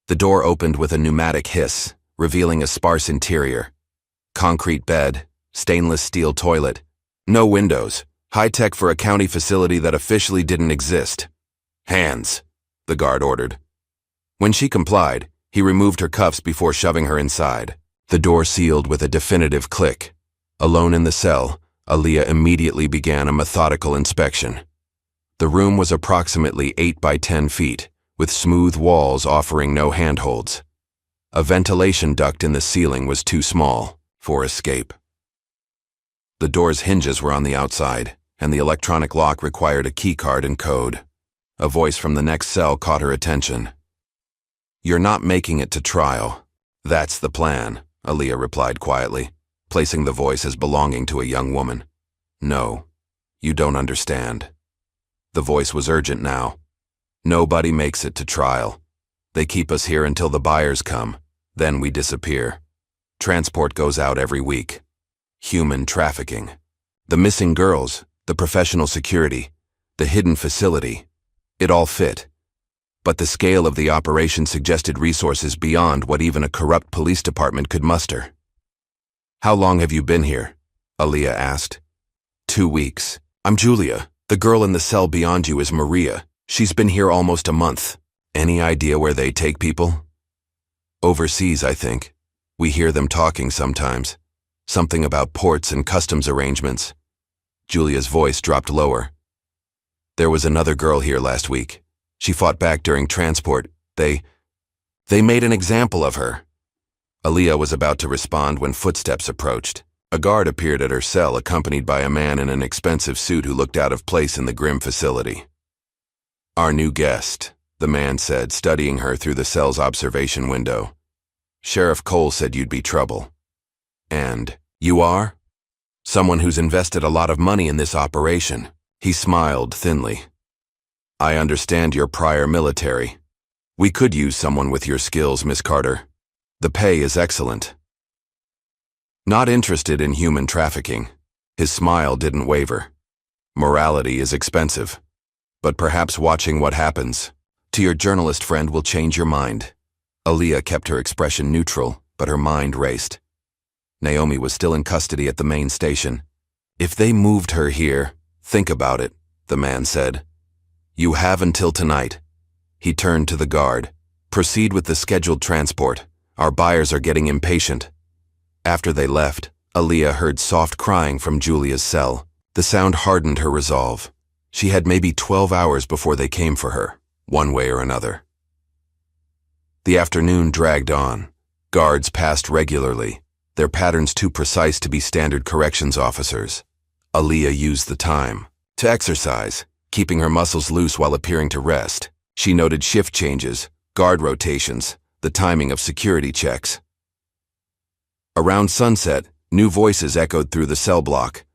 The door opened with a pneumatic hiss, revealing a sparse interior. Concrete bed, stainless steel toilet, no windows, high-tech for a county facility that officially didn't exist. "Hands," the guard ordered. When she complied, he removed her cuffs before shoving her inside. The door sealed with a definitive click. Alone in the cell, Aaliyah immediately began a methodical inspection. The room was approximately 8 by 10 feet, with smooth walls offering no handholds. A ventilation duct in the ceiling was too small for escape. The door's hinges were on the outside, and the electronic lock required a keycard and code. A voice from the next cell caught her attention. "You're not making it to trial. That's the plan," Aaliyah replied quietly, placing the voice as belonging to a young woman. "No, you don't understand." The voice was urgent now. "Nobody makes it to trial. They keep us here until the buyers come, then we disappear. Transport goes out every week. Human trafficking. The missing girls, the professional security, the hidden facility. It all fit. But the scale of the operation suggested resources beyond what even a corrupt police department could muster." "How long have you been here?" Aaliyah asked. 2 weeks. "I'm Julia. The girl in the cell beyond you is Maria. She's been here almost a month. Any idea where they take people?" "Overseas, I think. We hear them talking sometimes. Something about ports and customs arrangements." Julia's voice dropped lower. "There was another girl here last week. She fought back during transport. They made an example of her." Aaliyah was about to respond when footsteps approached. A guard appeared at her cell accompanied by a man in an expensive suit who looked out of place in the grim facility. "Our new guest," the man said, studying her through the cell's observation window. "Sheriff Cole said you'd be trouble." "And you are?" "Someone who's invested a lot of money in this operation." He smiled thinly. I understand your prior military. We could use someone with your skills, Miss Carter. The pay is excellent. Not interested in human trafficking. His smile didn't waver. Morality is expensive, but perhaps watching what happens to your journalist friend will change your mind. Aaliyah kept her expression neutral, but her mind raced. Naomi was still in custody at the main station. If they moved her here, think about it, the man said. You have until tonight. He turned to the guard. Proceed with the scheduled transport. Our buyers are getting impatient. After they left, Aaliyah heard soft crying from Julia's cell. The sound hardened her resolve. She had maybe 12 hours before they came for her, one way or another. The afternoon dragged on. Guards passed regularly, their patterns too precise to be standard corrections officers. Aaliyah used the time to exercise, keeping her muscles loose while appearing to rest. She noted shift changes, guard rotations, the timing of security checks. Around sunset, new voices echoed through the cell block.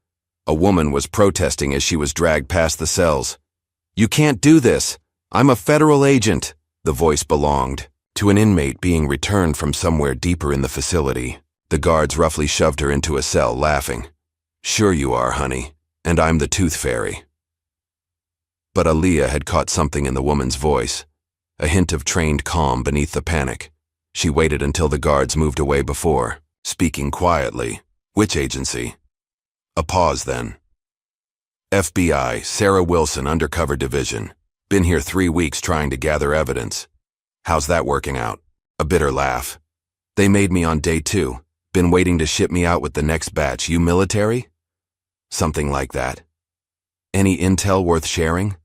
A woman was protesting as she was dragged past the cells. You can't do this. I'm a federal agent. The voice belonged to an inmate being returned from somewhere deeper in the facility. The guards roughly shoved her into a cell, laughing. Sure you are, honey, and I'm the tooth fairy. But Aaliyah had caught something in the woman's voice, a hint of trained calm beneath the panic. She waited until the guards moved away before speaking quietly. Which agency? A pause then. FBI, Sarah Wilson, Undercover Division. Been here 3 weeks trying to gather evidence. How's that working out? A bitter laugh. They made me on day 2. Been waiting to ship me out with the next batch. You military? Something like that. Any intel worth sharing?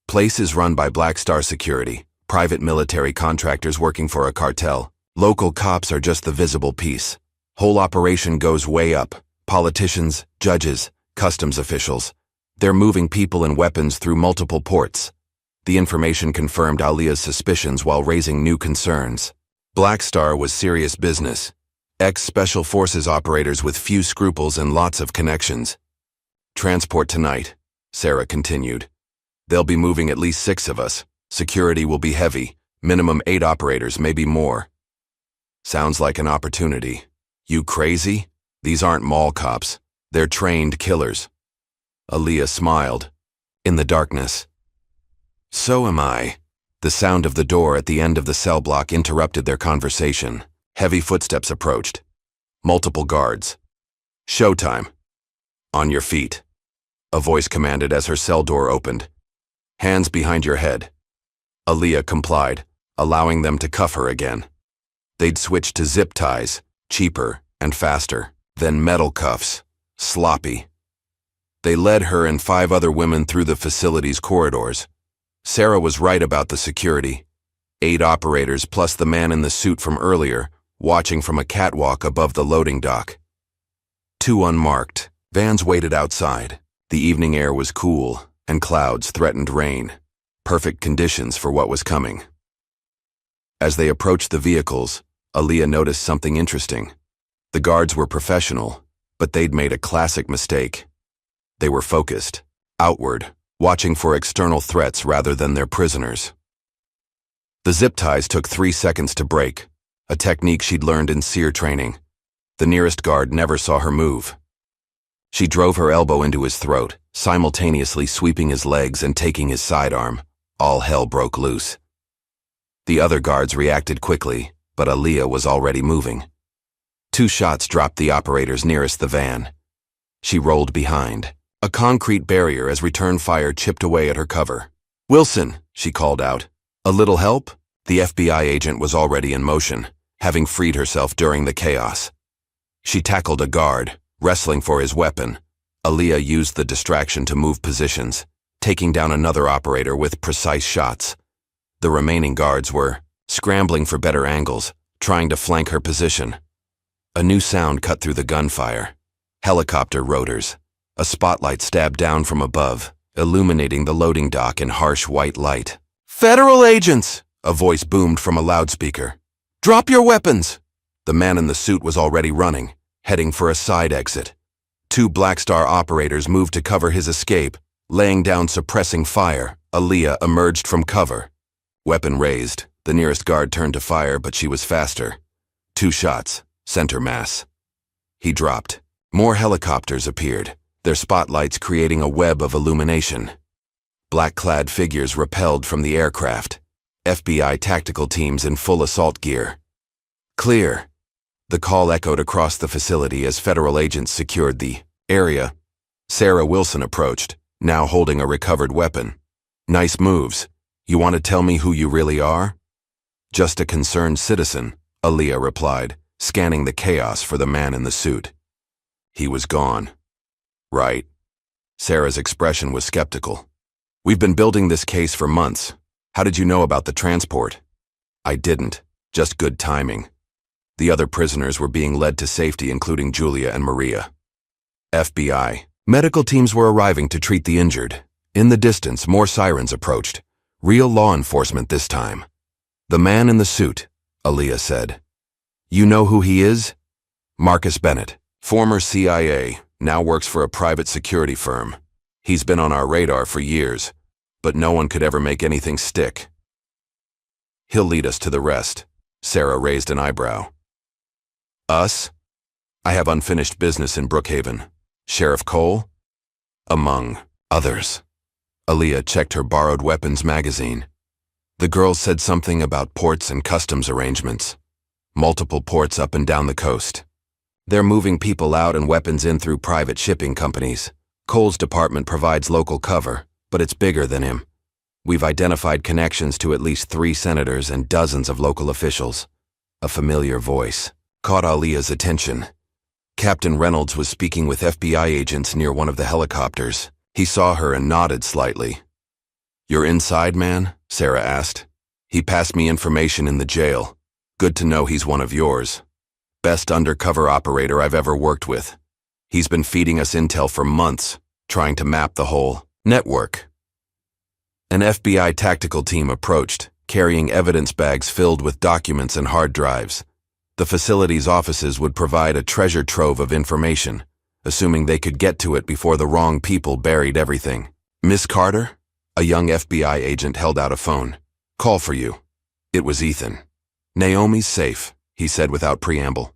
Place is run by Black Star Security, private military contractors working for a cartel. Local cops are just the visible piece. Whole operation goes way up. Politicians, judges, customs officials. They're moving people and weapons through multiple ports. The information confirmed Aaliyah's suspicions while raising new concerns. Black Star was serious business. Ex-Special Forces operators with few scruples and lots of connections. Transport tonight, Sarah continued. They'll be moving at least 6 of us. Security will be heavy. Minimum 8 operators, maybe more. Sounds like an opportunity. You crazy? These aren't mall cops. They're trained killers. Aaliyah smiled. In the darkness. So am I. The sound of the door at the end of the cell block interrupted their conversation. Heavy footsteps approached. Multiple guards. Showtime. On your feet. A voice commanded as her cell door opened. Hands behind your head. Aaliyah complied, allowing them to cuff her again. They'd switched to zip ties, cheaper and faster, then metal cuffs, sloppy. They led her and 5 other women through the facility's corridors. Sarah was right about the security. 8 operators plus the man in the suit from earlier, watching from a catwalk above the loading dock. 2 unmarked. Vans waited outside. The evening air was cool, and clouds threatened rain. Perfect conditions for what was coming. As they approached the vehicles, Aaliyah noticed something interesting. The guards were professional, but they'd made a classic mistake. They were focused, outward, watching for external threats rather than their prisoners. The zip ties took 3 seconds to break, a technique she'd learned in SEER training. The nearest guard never saw her move. She drove her elbow into his throat, simultaneously sweeping his legs and taking his sidearm. All hell broke loose. The other guards reacted quickly, but Aaliyah was already moving. 2 shots dropped the operators nearest the van. She rolled behind, a concrete barrier as return fire chipped away at her cover. Wilson, she called out. A little help? The FBI agent was already in motion, having freed herself during the chaos. She tackled a guard, wrestling for his weapon. Aaliyah used the distraction to move positions, taking down another operator with precise shots. The remaining guards were scrambling for better angles, trying to flank her position. A new sound cut through the gunfire. Helicopter rotors. A spotlight stabbed down from above, illuminating the loading dock in harsh white light. Federal agents! A voice boomed from a loudspeaker. Drop your weapons! The man in the suit was already running, heading for a side exit. 2 Black Star operators moved to cover his escape, Laying down suppressing fire, Aaliyah emerged from cover. Weapon raised, the nearest guard turned to fire, but she was faster. 2 shots, center mass. He dropped. More helicopters appeared, their spotlights creating a web of illumination. Black-clad figures rappelled from the aircraft. FBI tactical teams in full assault gear. Clear. The call echoed across the facility as federal agents secured the area. Sarah Wilson approached, now holding a recovered weapon. Nice moves. You want to tell me who you really are? Just a concerned citizen, Aaliyah replied, scanning the chaos for the man in the suit. He was gone. Right. Sarah's expression was skeptical. We've been building this case for months. How did you know about the transport? I didn't. Just good timing. The other prisoners were being led to safety, including Julia and Maria. FBI. Medical teams were arriving to treat the injured. In the distance, more sirens approached. Real law enforcement this time. The man in the suit, Aaliyah said. You know who he is? Marcus Bennett, former CIA, now works for a private security firm. He's been on our radar for years, but no one could ever make anything stick. He'll lead us to the rest. Sarah raised an eyebrow. Us? I have unfinished business in Brookhaven. Sheriff Cole? Among others. Aaliyah checked her borrowed weapons magazine. The girl said something about ports and customs arrangements. Multiple ports up and down the coast. They're moving people out and weapons in through private shipping companies. Cole's department provides local cover, but it's bigger than him. We've identified connections to at least 3 senators and dozens of local officials. A familiar voice caught Aaliyah's attention. Captain Reynolds was speaking with FBI agents near one of the helicopters. He saw her and nodded slightly. You're inside, man? Sarah asked. He passed me information in the jail. Good to know he's one of yours. Best undercover operator I've ever worked with. He's been feeding us intel for months, trying to map the whole network. An FBI tactical team approached, carrying evidence bags filled with documents and hard drives. The facility's offices would provide a treasure trove of information, assuming they could get to it before the wrong people buried everything. Miss Carter? A young FBI agent held out a phone. Call for you. It was Ethan. Naomi's safe, he said without preamble.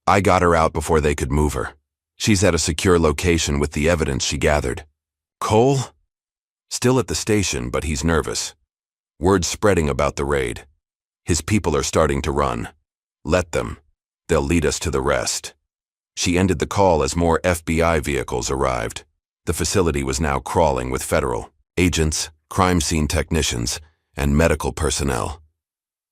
I got her out before they could move her. She's at a secure location with the evidence she gathered. Cole? Still at the station, but he's nervous. Word's spreading about the raid. His people are starting to run. Let them. They'll lead us to the rest. She ended the call as more FBI vehicles arrived. The facility was now crawling with federal agents, crime scene technicians, and medical personnel.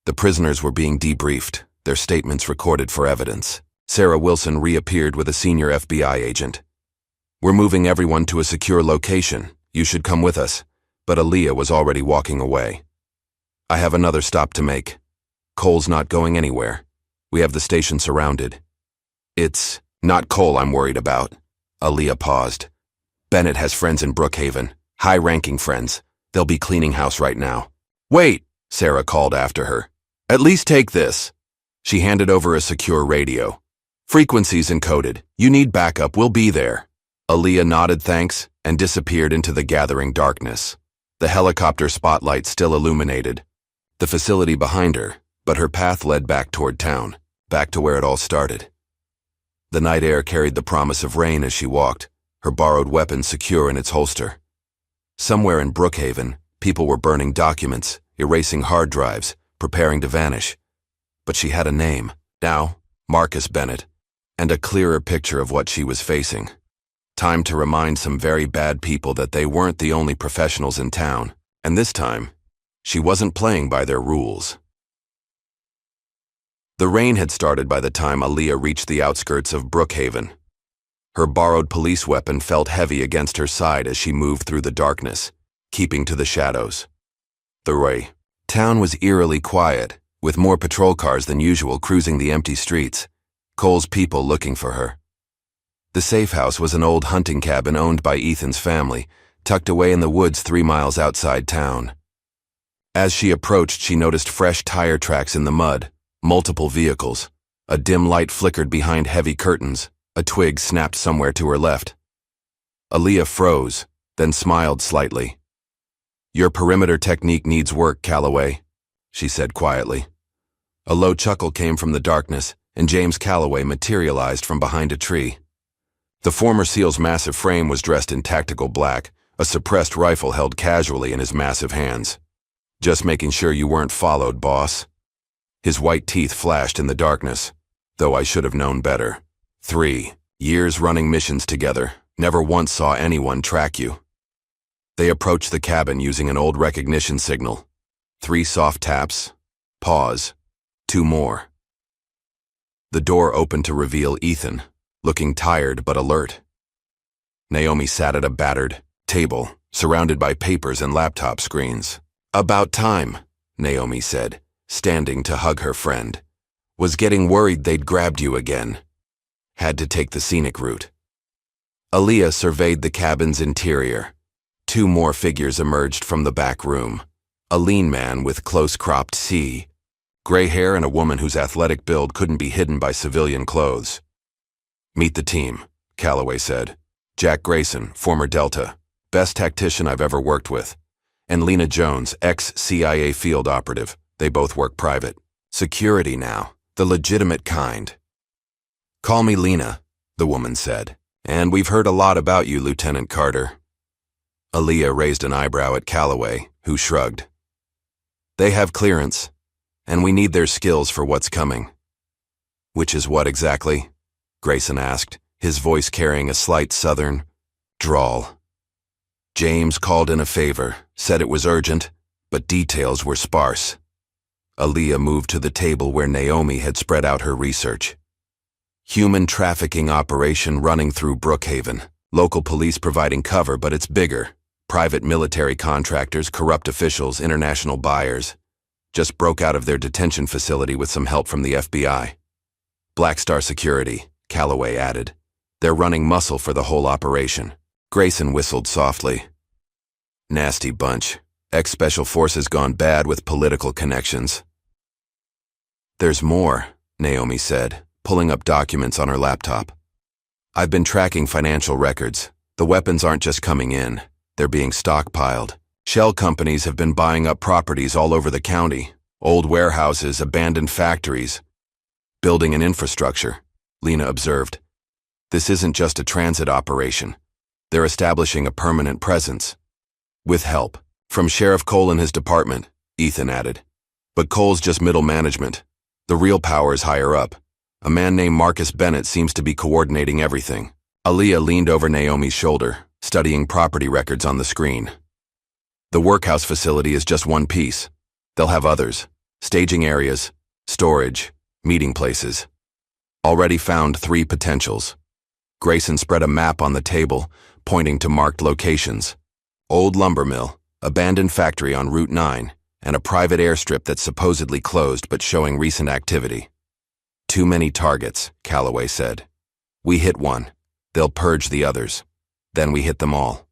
The prisoners were being debriefed, their statements recorded for evidence. Sarah Wilson reappeared with a senior FBI agent. We're moving everyone to a secure location. You should come with us. But Aaliyah was already walking away. I have another stop to make. Cole's not going anywhere. We have the station surrounded. It's not Cole I'm worried about. Aaliyah paused. Bennett has friends in Brookhaven, high-ranking friends. They'll be cleaning house right now. Wait, Sarah called after her. At least take this. She handed over a secure radio. Frequencies encoded. You need backup. We'll be there. Aaliyah nodded thanks and disappeared into the gathering darkness. The helicopter spotlight still illuminated the facility behind her, but her path led back toward town, back to where it all started. The night air carried the promise of rain as she walked, her borrowed weapon secure in its holster. Somewhere in Brookhaven, people were burning documents, erasing hard drives, preparing to vanish. But she had a name, now Marcus Bennett, and a clearer picture of what she was facing. Time to remind some very bad people that they weren't the only professionals in town, and this time, she wasn't playing by their rules. The rain had started by the time Aaliyah reached the outskirts of Brookhaven. Her borrowed police weapon felt heavy against her side as she moved through the darkness, keeping to the shadows. The town was eerily quiet, with more patrol cars than usual cruising the empty streets, Cole's people looking for her. The safe house was an old hunting cabin owned by Ethan's family, tucked away in the woods 3 miles outside town. As she approached, she noticed fresh tire tracks in the mud, multiple vehicles. A dim light flickered behind heavy curtains. A twig snapped somewhere to her left. Aaliyah froze, then smiled slightly. "Your perimeter technique needs work, Calloway," she said quietly. A low chuckle came from the darkness, and James Calloway materialized from behind a tree. The former SEAL's massive frame was dressed in tactical black, a suppressed rifle held casually in his massive hands. "Just making sure you weren't followed, boss." His white teeth flashed in the darkness, though I should have known better. 3 years running missions together, never once saw anyone track you. They approached the cabin using an old recognition signal. 3 soft taps, pause, 2 more. The door opened to reveal Ethan, looking tired but alert. Naomi sat at a battered table, surrounded by papers and laptop screens. "About time," Naomi said, standing to hug her friend. "Was getting worried they'd grabbed you again. Had to take the scenic route." Aaliyah surveyed the cabin's interior. 2 more figures emerged from the back room. A lean man with close-cropped gray hair and a woman whose athletic build couldn't be hidden by civilian clothes. "Meet the team," Calloway said. "Jack Grayson, former Delta, best tactician I've ever worked with. And Lena Jones, ex-CIA field operative. They both work private. Security now, the legitimate kind." "Call me Lena," the woman said. "And we've heard a lot about you, Lieutenant Carter." Aaliyah raised an eyebrow at Calloway, who shrugged. "They have clearance, and we need their skills for what's coming." "Which is what exactly?" Grayson asked, his voice carrying a slight southern drawl. "James called in a favor, said it was urgent, but details were sparse." Aaliyah moved to the table where Naomi had spread out her research. "Human trafficking operation running through Brookhaven. Local police providing cover, but it's bigger. Private military contractors, corrupt officials, international buyers. Just broke out of their detention facility with some help from the FBI. Black Star Security," Calloway added. "They're running muscle for the whole operation." Grayson whistled softly. "Nasty bunch. Ex-Special Forces gone bad with political connections." "There's more," Naomi said, pulling up documents on her laptop. "I've been tracking financial records. The weapons aren't just coming in. They're being stockpiled. Shell companies have been buying up properties all over the county. Old warehouses, abandoned factories. Building an infrastructure," Lena observed. "This isn't just a transit operation. They're establishing a permanent presence. With help from Sheriff Cole and his department," Ethan added. "But Cole's just middle management. The real power is higher up. A man named Marcus Bennett seems to be coordinating everything." Aaliyah leaned over Naomi's shoulder, studying property records on the screen. "The workhouse facility is just one piece. They'll have others. Staging areas, storage, meeting places. Already found 3 potentials." Grayson spread a map on the table, pointing to marked locations. Old lumber mill, abandoned factory on Route 9, and a private airstrip that's supposedly closed but showing recent activity. "Too many targets," Calloway said. "We hit one. They'll purge the others. Then we hit them all."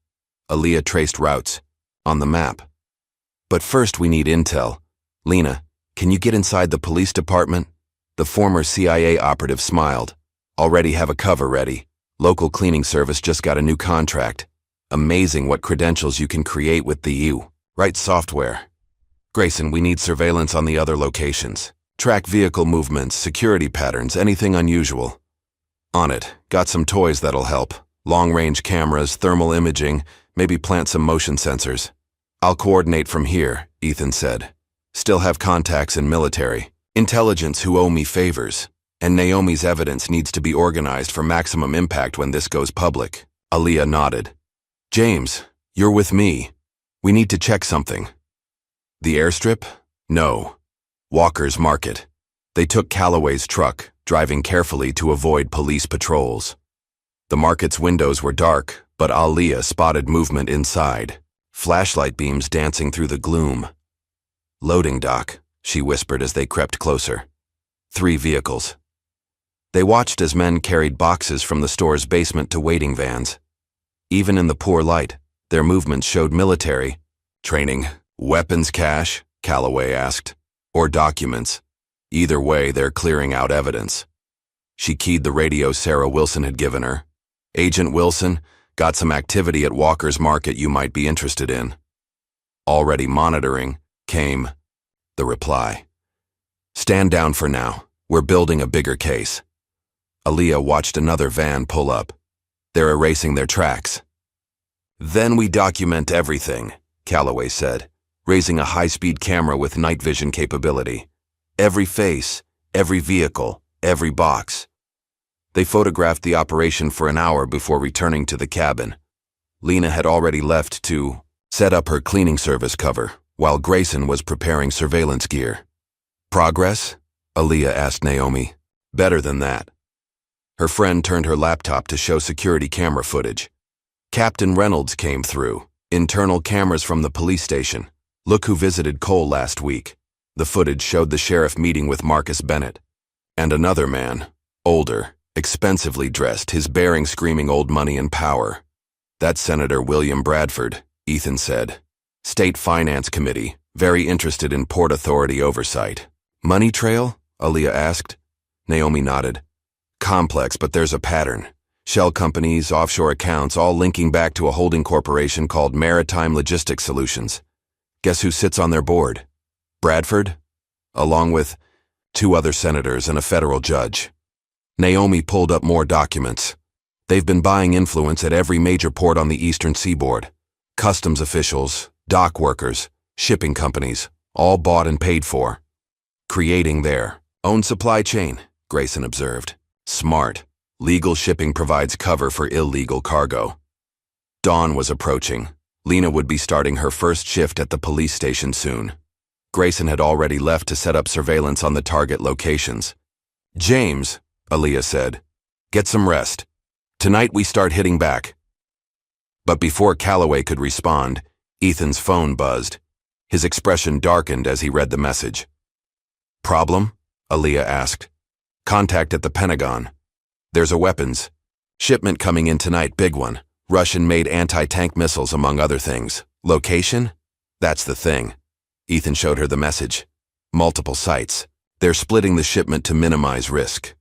Aaliyah traced routes on the map. "But first we need intel. Lena, can you get inside the police department?" The former CIA operative smiled. "Already have a cover ready. Local cleaning service just got a new contract. Amazing what credentials you can create with the right software. Grayson, we need surveillance on the other locations. Track vehicle movements, security patterns, anything unusual." "On it. Got some toys that'll help. Long-range cameras, thermal imaging, maybe plant some motion sensors." "I'll coordinate from here," Ethan said. "Still have contacts in military. Intelligence who owe me favors. And Naomi's evidence needs to be organized for maximum impact when this goes public." Aaliyah nodded. "James, you're with me. We need to check something." "The airstrip? No. Walker's Market. They took Calloway's truck, driving carefully to avoid police patrols. The market's windows were dark, but Aaliyah spotted movement inside, flashlight beams dancing through the gloom. "Loading dock," she whispered as they crept closer. 3 vehicles. They watched as men carried boxes from the store's basement to waiting vans. Even in the poor light, their movements showed military training. "Weapons cache?" Calloway asked. "Or documents? Either way, they're clearing out evidence." She keyed the radio Sarah Wilson had given her. "Agent Wilson, Got some activity at Walker's Market you might be interested in. Already monitoring, came the reply. Stand down for now. We're building a bigger case. Aaliyah watched another van pull up. They're erasing their tracks. Then we document everything, Calloway said, raising a high-speed camera with night vision capability. Every face, every vehicle, every box. They photographed the operation for an hour before returning to the cabin. Lena had already left to set up her cleaning service cover, while Grayson was preparing surveillance gear. Progress? Aaliyah asked Naomi. Better than that. Her friend turned her laptop to show security camera footage. Captain Reynolds came through. Internal cameras from the police station. Look who visited Cole last week. The footage showed the sheriff meeting with Marcus Bennett. And another man, older, expensively dressed, his bearing screaming old money and power. That's Senator William Bradford, Ethan said. State Finance Committee, very interested in Port Authority oversight. Money trail? Aaliyah asked. Naomi nodded. Complex, but there's a pattern. Shell companies, offshore accounts, all linking back to a holding corporation called Maritime Logistics Solutions. Guess who sits on their board? Bradford? Along with 2 other senators and a federal judge. Naomi pulled up more documents. They've been buying influence at every major port on the eastern seaboard. Customs officials, dock workers, shipping companies, all bought and paid for. Creating their own supply chain, Grayson observed. Smart. Legal shipping provides cover for illegal cargo. Dawn was approaching. Lena would be starting her first shift at the police station soon. Grayson had already left to set up surveillance on the target locations. James, Aaliyah said, get some rest. Tonight we start hitting back. But before Calloway could respond, Ethan's phone buzzed. His expression darkened as he read the message. Problem? Aaliyah asked. Contact at the Pentagon. There's a weapons shipment coming in tonight, big one. Russian-made anti-tank missiles, among other things. Location? That's the thing. Ethan showed her the message. Multiple sites. They're splitting the shipment to minimize risk.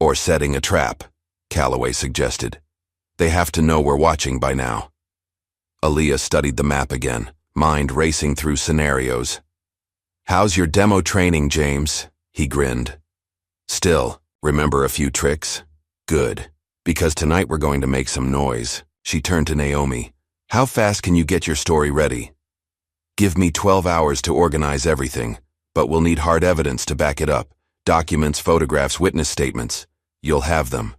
Or setting a trap, Calloway suggested. They have to know we're watching by now. Aaliyah studied the map again, mind racing through scenarios. How's your demo training, James? He grinned. Still, remember a few tricks? Good. Because tonight we're going to make some noise. She turned to Naomi. How fast can you get your story ready? Give me 12 hours to organize everything, but we'll need hard evidence to back it up. Documents, photographs, witness statements. You'll have them.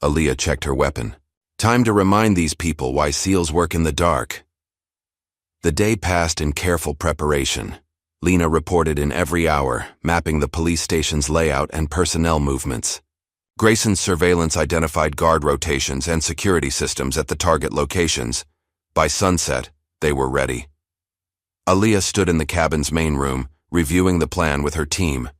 Aaliyah checked her weapon. Time to remind these people why SEALs work in the dark. The day passed in careful preparation. Lena reported in every hour, mapping the police station's layout and personnel movements. Grayson's surveillance identified guard rotations and security systems at the target locations. By sunset, they were ready. Aaliyah stood in the cabin's main room, reviewing the plan with her team.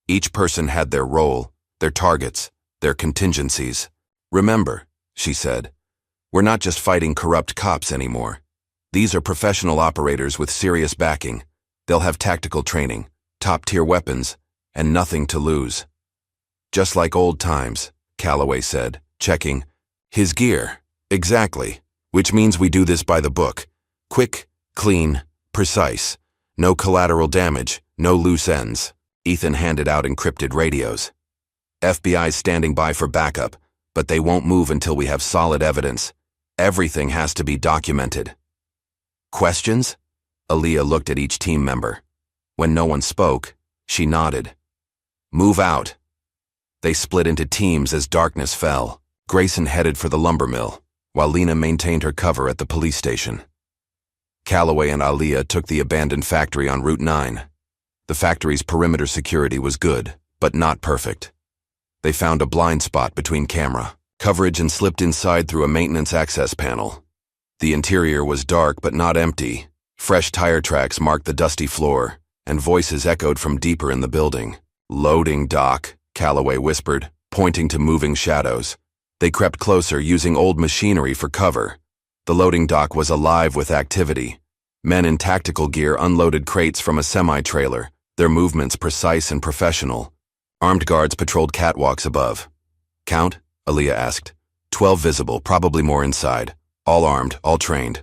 Each person had their role, their targets, their contingencies. Remember, she said, we're not just fighting corrupt cops anymore. These are professional operators with serious backing. They'll have tactical training, top-tier weapons, and nothing to lose. Just like old times, Calloway said, checking. His gear. Exactly. Which means we do this by the book. Quick, clean, precise. No collateral damage, no loose ends. Ethan handed out encrypted radios. FBI's standing by for backup, but they won't move until we have solid evidence. Everything has to be documented. Questions? Aaliyah looked at each team member. When no one spoke, she nodded. Move out. They split into teams as darkness fell. Grayson headed for the lumber mill, while Lena maintained her cover at the police station. Calloway and Aaliyah took the abandoned factory on Route 9. The factory's perimeter security was good, but not perfect. They found a blind spot between camera coverage and slipped inside through a maintenance access panel. The interior was dark but not empty. Fresh tire tracks marked the dusty floor, and voices echoed from deeper in the building. Loading dock, Calloway whispered, pointing to moving shadows. They crept closer, using old machinery for cover. The loading dock was alive with activity. Men in tactical gear unloaded crates from a semi-trailer, their movements precise and professional. Armed guards patrolled catwalks above. Count? Aaliyah asked. 12 visible, probably more inside. All armed, all trained.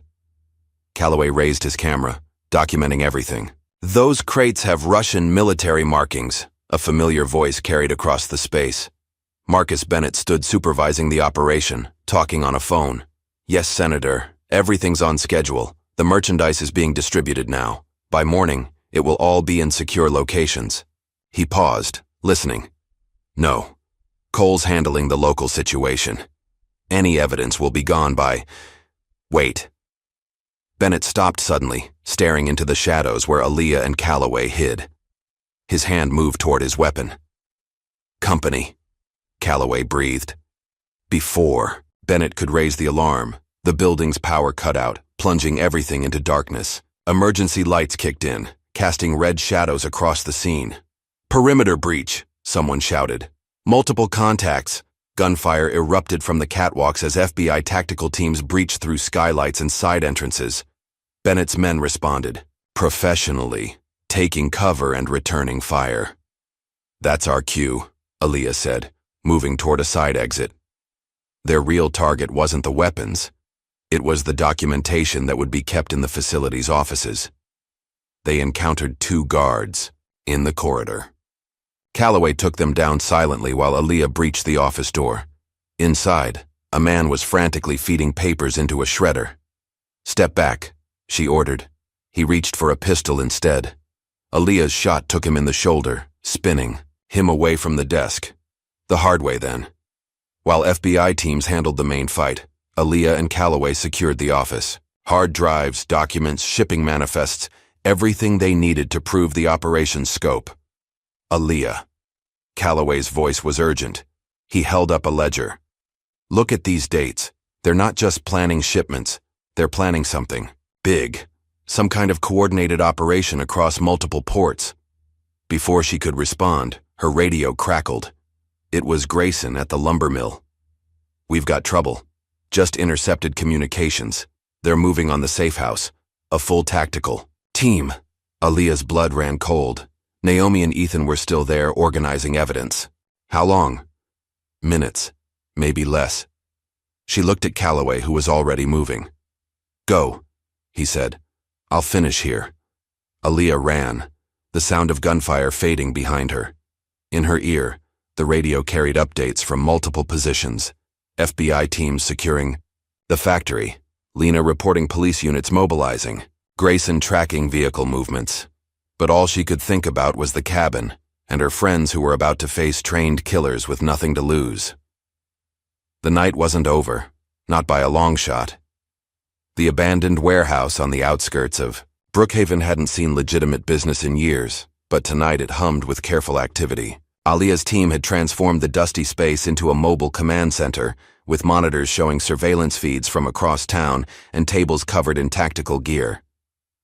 Calloway raised his camera, documenting everything. Those crates have Russian military markings, a familiar voice carried across the space. Marcus Bennett stood supervising the operation, talking on a phone. Yes, Senator, everything's on schedule. The merchandise is being distributed now. By morning, it will all be in secure locations. He paused, listening. No. Cole's handling the local situation. Any evidence will be gone by... Wait. Bennett stopped suddenly, staring into the shadows where Aaliyah and Calloway hid. His hand moved toward his weapon. Company, Calloway breathed. Before Bennett could raise the alarm, the building's power cut out, plunging everything into darkness. Emergency lights kicked in, casting red shadows across the scene. Perimeter breach, someone shouted. Multiple contacts. Gunfire erupted from the catwalks as FBI tactical teams breached through skylights and side entrances. Bennett's men responded, professionally, taking cover and returning fire. That's our cue, Aaliyah said, moving toward a side exit. Their real target wasn't the weapons. It was the documentation that would be kept in the facility's offices. They encountered 2 guards in the corridor. Calloway took them down silently while Aaliyah breached the office door. Inside, a man was frantically feeding papers into a shredder. Step back, she ordered. He reached for a pistol instead. Aaliyah's shot took him in the shoulder, spinning, him away from the desk. The hard way then. While FBI teams handled the main fight, Aaliyah and Calloway secured the office. Hard drives, documents, shipping manifests, everything they needed to prove the operation's scope. Aaliyah. Calloway's voice was urgent. He held up a ledger. Look at these dates. They're not just planning shipments. They're planning something big. Some kind of coordinated operation across multiple ports. Before she could respond, her radio crackled. It was Grayson at the lumber mill. We've got trouble. Just intercepted communications. They're moving on the safe house. A full tactical team. Aaliyah's blood ran cold. Naomi and Ethan were still there organizing evidence. How long? Minutes. Maybe less. She looked at Calloway, who was already moving. Go, he said. I'll finish here. Aaliyah ran, the sound of gunfire fading behind her. In her ear, the radio carried updates from multiple positions. FBI teams securing the factory. Lena reporting police units mobilizing. Grayson tracking vehicle movements. But all she could think about was the cabin and her friends who were about to face trained killers with nothing to lose. The night wasn't over, not by a long shot. The abandoned warehouse on the outskirts of Brookhaven hadn't seen legitimate business in years, but tonight it hummed with careful activity. Aaliyah's team had transformed the dusty space into a mobile command center, with monitors showing surveillance feeds from across town and tables covered in tactical gear.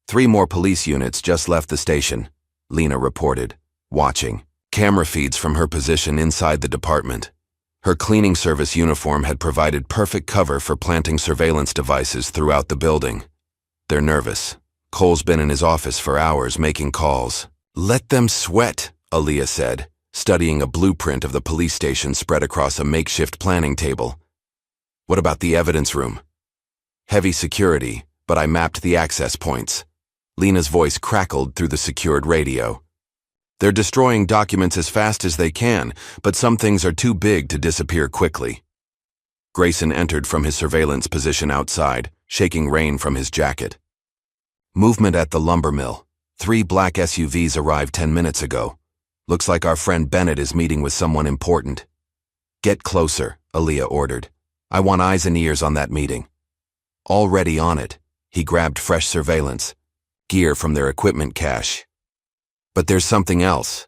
3 more police units just left the station, Lena reported, watching. Camera feeds from her position inside the department. Her cleaning service uniform had provided perfect cover for planting surveillance devices throughout the building. They're nervous. Cole's been in his office for hours making calls. Let them sweat, Aaliyah said, studying a blueprint of the police station spread across a makeshift planning table. What about the evidence room? Heavy security, but I mapped the access points. Lena's voice crackled through the secured radio. They're destroying documents as fast as they can, but some things are too big to disappear quickly. Grayson entered from his surveillance position outside, shaking rain from his jacket. Movement at the lumber mill. 3 black SUVs arrived 10 minutes ago. Looks like our friend Bennett is meeting with someone important. Get closer, Aaliyah ordered. I want eyes and ears on that meeting. Already on it, he grabbed fresh surveillance. Gear from their equipment cache. But there's something else.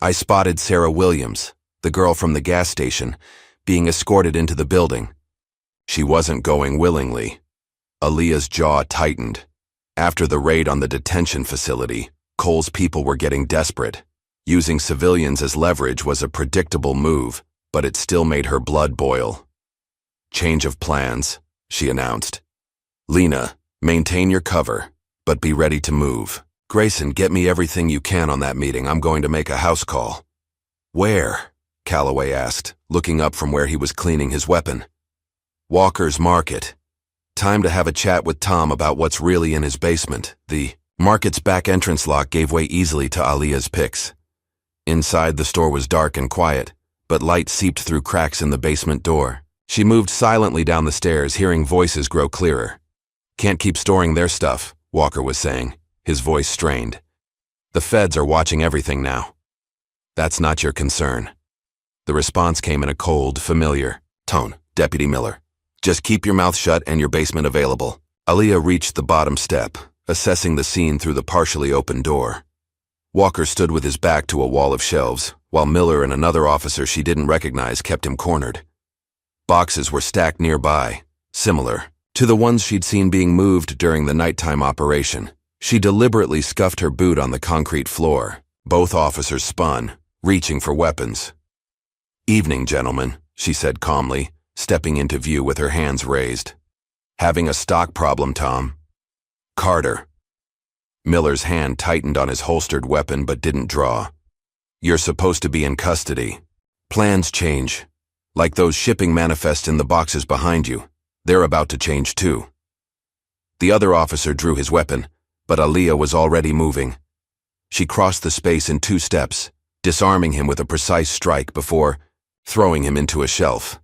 I spotted Sarah Williams, the girl from the gas station, being escorted into the building. She wasn't going willingly. Aaliyah's jaw tightened. After the raid on the detention facility, Cole's people were getting desperate. Using civilians as leverage was a predictable move, but it still made her blood boil. Change of plans, she announced. Lena, maintain your cover, but be ready to move. Grayson, get me everything you can on that meeting. I'm going to make a house call. Where? Calloway asked, looking up from where he was cleaning his weapon. Walker's Market. Time to have a chat with Tom about what's really in his basement. The market's back entrance lock gave way easily to Alia's picks. Inside, the store was dark and quiet, but light seeped through cracks in the basement door. She moved silently down the stairs, hearing voices grow clearer. "Can't keep storing their stuff," Walker was saying, his voice strained. "The feds are watching everything now." "That's not your concern." The response came in a cold, familiar tone. "Deputy Miller, just keep your mouth shut and your basement available." Alia reached the bottom step, assessing the scene through the partially open door. Walker stood with his back to a wall of shelves, while Miller and another officer she didn't recognize kept him cornered. Boxes were stacked nearby, similar to the ones she'd seen being moved during the nighttime operation. She deliberately scuffed her boot on the concrete floor. Both officers spun, reaching for weapons. "Evening, gentlemen," she said calmly, stepping into view with her hands raised. "Having a stock problem, Tom?" "Carter." Miller's hand tightened on his holstered weapon but didn't draw. "You're supposed to be in custody. Plans change. Like those shipping manifests in the boxes behind you. They're about to change too." The other officer drew his weapon, but Alia was already moving. She crossed the space in 2 steps, disarming him with a precise strike before throwing him into a shelf.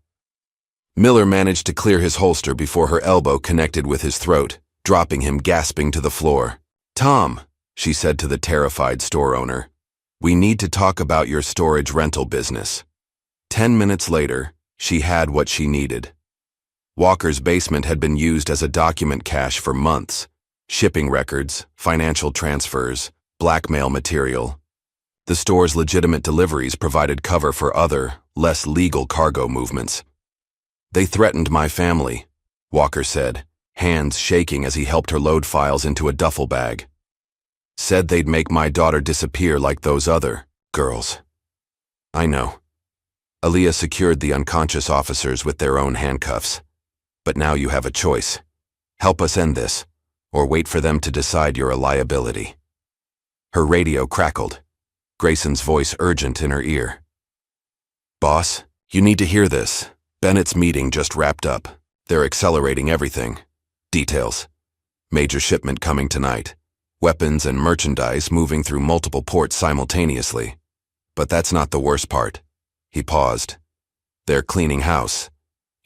Miller managed to clear his holster before her elbow connected with his throat, dropping him gasping to the floor. "Tom," she said to the terrified store owner, "we need to talk about your storage rental business." 10 minutes later, she had what she needed. Walker's basement had been used as a document cache for months. Shipping records, financial transfers, blackmail material. The store's legitimate deliveries provided cover for other, less legal cargo movements. "They threatened my family," Walker said, hands shaking as he helped her load files into a duffel bag. "Said they'd make my daughter disappear like those other girls." "I know." Alia secured the unconscious officers with their own handcuffs. "But now you have a choice. Help us end this, or wait for them to decide you're a liability." Her radio crackled, Grayson's voice urgent in her ear. "Boss, you need to hear this. Bennett's meeting just wrapped up. They're accelerating everything. Details. Major shipment coming tonight. Weapons and merchandise moving through multiple ports simultaneously. But that's not the worst part." He paused. "They're cleaning house.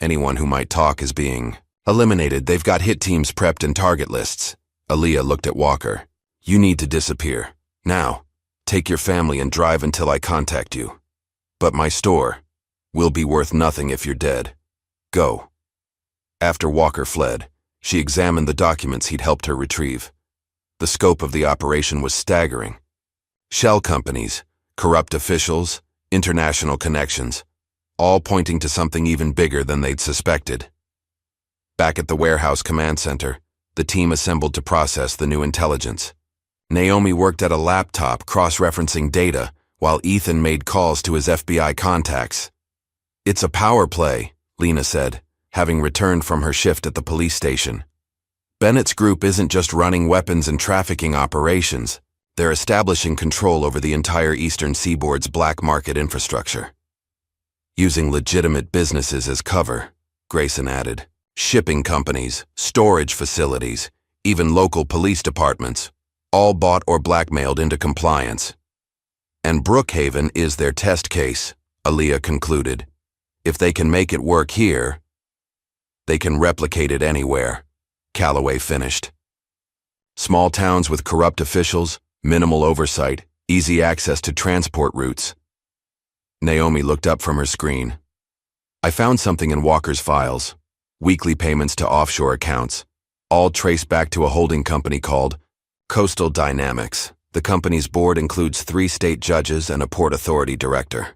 Anyone who might talk is being eliminated. They've got hit teams prepped and target lists." Alia looked at Walker. "You need to disappear. Now. Take your family and drive until I contact you. But my store will be worth nothing if you're dead. Go." After Walker fled, she examined the documents he'd helped her retrieve. The scope of the operation was staggering. Shell companies, corrupt officials, international connections, all pointing to something even bigger than they'd suspected. Back at the warehouse command center, the team assembled to process the new intelligence. Naomi worked at a laptop cross-referencing data, while Ethan made calls to his FBI contacts. "It's a power play," Lena said, having returned from her shift at the police station. "Bennett's group isn't just running weapons and trafficking operations. They're establishing control over the entire Eastern Seaboard's black market infrastructure. Using legitimate businesses as cover," Grayson added. "Shipping companies, storage facilities, even local police departments, all bought or blackmailed into compliance. And Brookhaven is their test case," Alia concluded. "If they can make it work here, they can replicate it anywhere," Calloway finished. "Small towns with corrupt officials, minimal oversight, easy access to transport routes." Naomi looked up from her screen. "I found something in Walker's files. Weekly payments to offshore accounts, all traced back to a holding company called Coastal Dynamics. The company's board includes 3 state judges and a port authority director."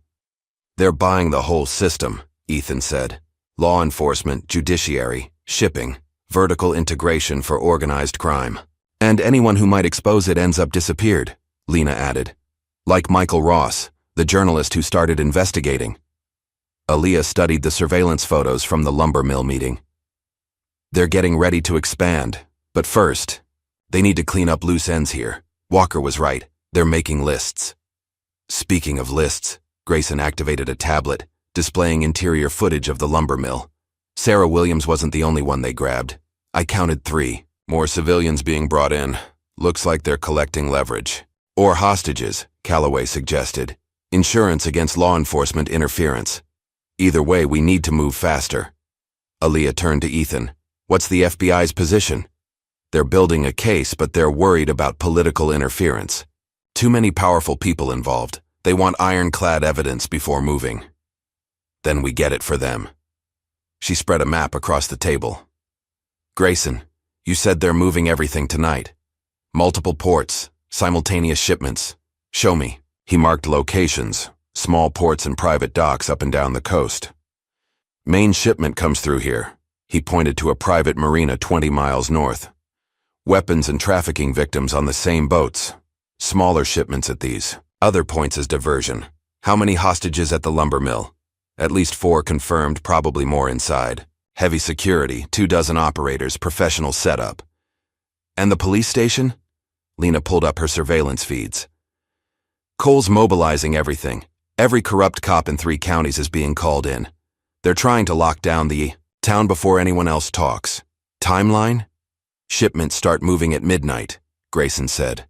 "They're buying the whole system," Ethan said. "Law enforcement, judiciary, shipping, vertical integration for organized crime. And anyone who might expose it ends up disappeared," Lena added. "Like Michael Ross, the journalist who started investigating." Alia studied the surveillance photos from the lumber mill meeting. "They're getting ready to expand, but first, they need to clean up loose ends here. Walker was right. They're making lists." Speaking of lists, Grayson activated a tablet, displaying interior footage of the lumber mill. Sarah Williams wasn't the only one they grabbed. I counted 3. More civilians being brought in. Looks like they're collecting leverage. Or hostages, Calloway suggested. Insurance against law enforcement interference. Either way, we need to move faster. Aaliyah turned to Ethan. What's the FBI's position? They're building a case, but they're worried about political interference. Too many powerful people involved. They want ironclad evidence before moving. Then we get it for them. She spread a map across the table. Grayson, you said they're moving everything tonight. Multiple ports, simultaneous shipments. Show me. He marked locations, small ports and private docks up and down the coast. Main shipment comes through here. He pointed to a private marina 20 miles north. Weapons and trafficking victims on the same boats. Smaller shipments at these. Other points as diversion. How many hostages at the lumber mill? At least 4 confirmed, probably more inside. Heavy security, 24 operators, professional setup. And the police station? Lena pulled up her surveillance feeds. Cole's mobilizing everything. Every corrupt cop in 3 counties is being called in. They're trying to lock down the town before anyone else talks. Timeline? Shipments start moving at midnight, Grayson said.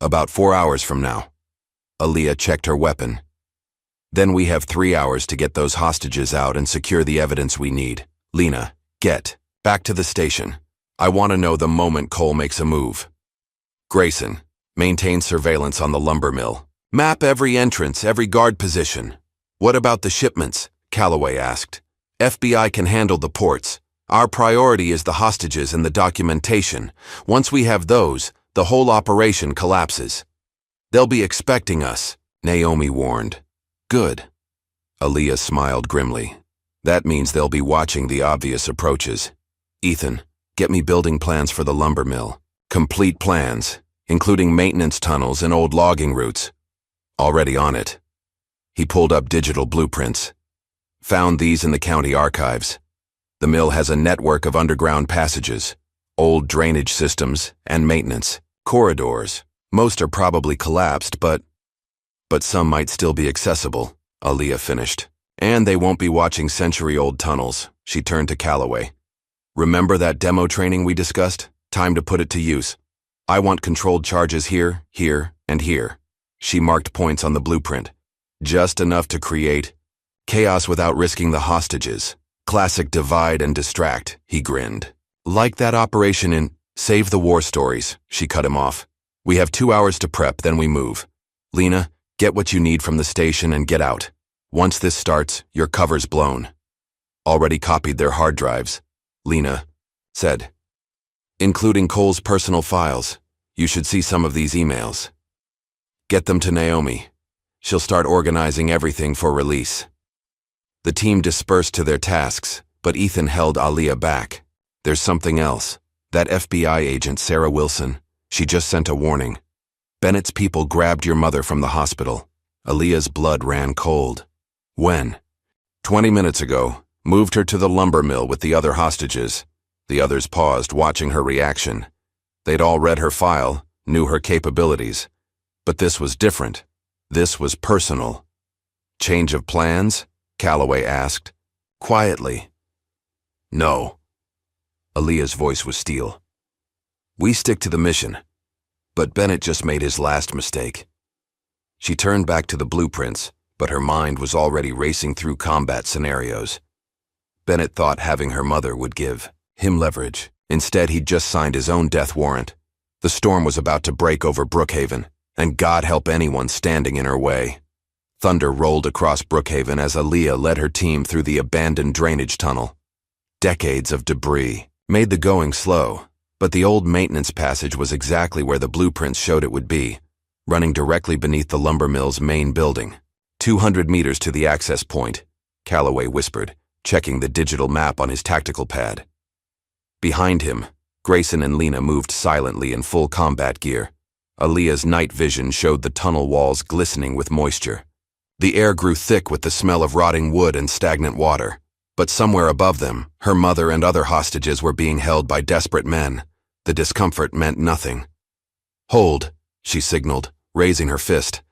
About 4 hours from now. Aaliyah checked her weapon. Then we have 3 hours to get those hostages out and secure the evidence we need. Lena, get back to the station. I want to know the moment Cole makes a move. Grayson, maintain surveillance on the lumber mill. Map every entrance, every guard position. What about the shipments? Calloway asked. FBI can handle the ports. Our priority is the hostages and the documentation. Once we have those, the whole operation collapses. They'll be expecting us, Naomi warned. Good. Aaliyah smiled grimly. That means they'll be watching the obvious approaches. Ethan, get me building plans for the lumber mill. Complete plans, including maintenance tunnels and old logging routes. Already on it. He pulled up digital blueprints. Found these in the county archives. The mill has a network of underground passages, old drainage systems, and maintenance. Corridors. Most are probably collapsed, but some might still be accessible, Aaliyah finished. And they won't be watching century-old tunnels. She turned to Calloway. Remember that demo training we discussed? Time to put it to use. I want controlled charges here, here, and here. She marked points on the blueprint. Just enough to create chaos without risking the hostages. Classic divide and distract, he grinned. Like that operation in Save the War Stories, she cut him off. We have 2 hours to prep, then we move. Lena, get what you need from the station and get out. Once this starts, your cover's blown. Already copied their hard drives, Lena said. Including Cole's personal files. You should see some of these emails. Get them to Naomi. She'll start organizing everything for release. The team dispersed to their tasks, but Ethan held Aaliyah back. There's something else. That FBI agent, Sarah Wilson, she just sent a warning. Bennett's people grabbed your mother from the hospital. Aaliyah's blood ran cold. When? 20 minutes ago. Moved her to the lumber mill with the other hostages. The others paused, watching her reaction. They'd all read her file, knew her capabilities. But this was different. This was personal. Change of plans? Calloway asked. Quietly. No. Aaliyah's voice was steel. We stick to the mission. But Bennett just made his last mistake. She turned back to the blueprints, but her mind was already racing through combat scenarios. Bennett thought having her mother would give him leverage. Instead, he'd just signed his own death warrant. The storm was about to break over Brookhaven, and God help anyone standing in her way. Thunder rolled across Brookhaven as Aaliyah led her team through the abandoned drainage tunnel. Decades of debris made the going slow, but the old maintenance passage was exactly where the blueprints showed it would be, running directly beneath the lumber mill's main building. 200 meters to the access point, Calloway whispered, checking the digital map on his tactical pad. Behind him, Grayson and Lena moved silently in full combat gear. Aaliyah's night vision showed the tunnel walls glistening with moisture. The air grew thick with the smell of rotting wood and stagnant water. But somewhere above them, her mother and other hostages were being held by desperate men. The discomfort meant nothing. Hold, she signaled, raising her fist.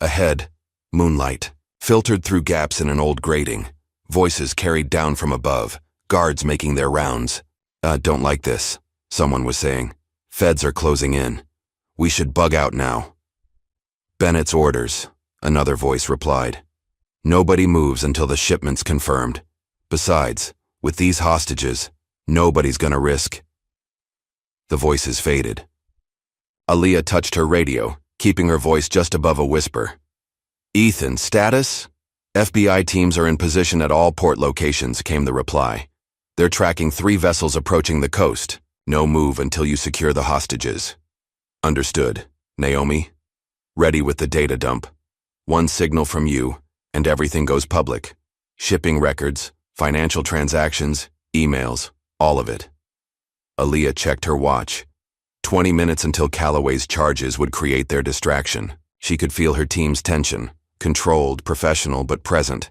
Ahead, moonlight filtered through gaps in an old grating. Voices carried down from above, Guards making their rounds. Don't like this, someone was saying. Feds are closing in. We should bug out now. Bennett's orders, another voice replied. Nobody moves until the shipment's confirmed. Besides, with these hostages, nobody's gonna risk. The voices faded. Aaliyah touched her radio, keeping her voice just above a whisper. Ethan, status? FBI teams are in position at all port locations, came the reply. They're tracking 3 vessels approaching the coast. No move until you secure the hostages. Understood, Naomi. Ready with the data dump. 1 signal from you, and everything goes public. Shipping records, financial transactions, emails, all of it. Aaliyah checked her watch. 20 minutes until Calloway's charges would create their distraction. She could feel her team's tension, controlled, professional, but present.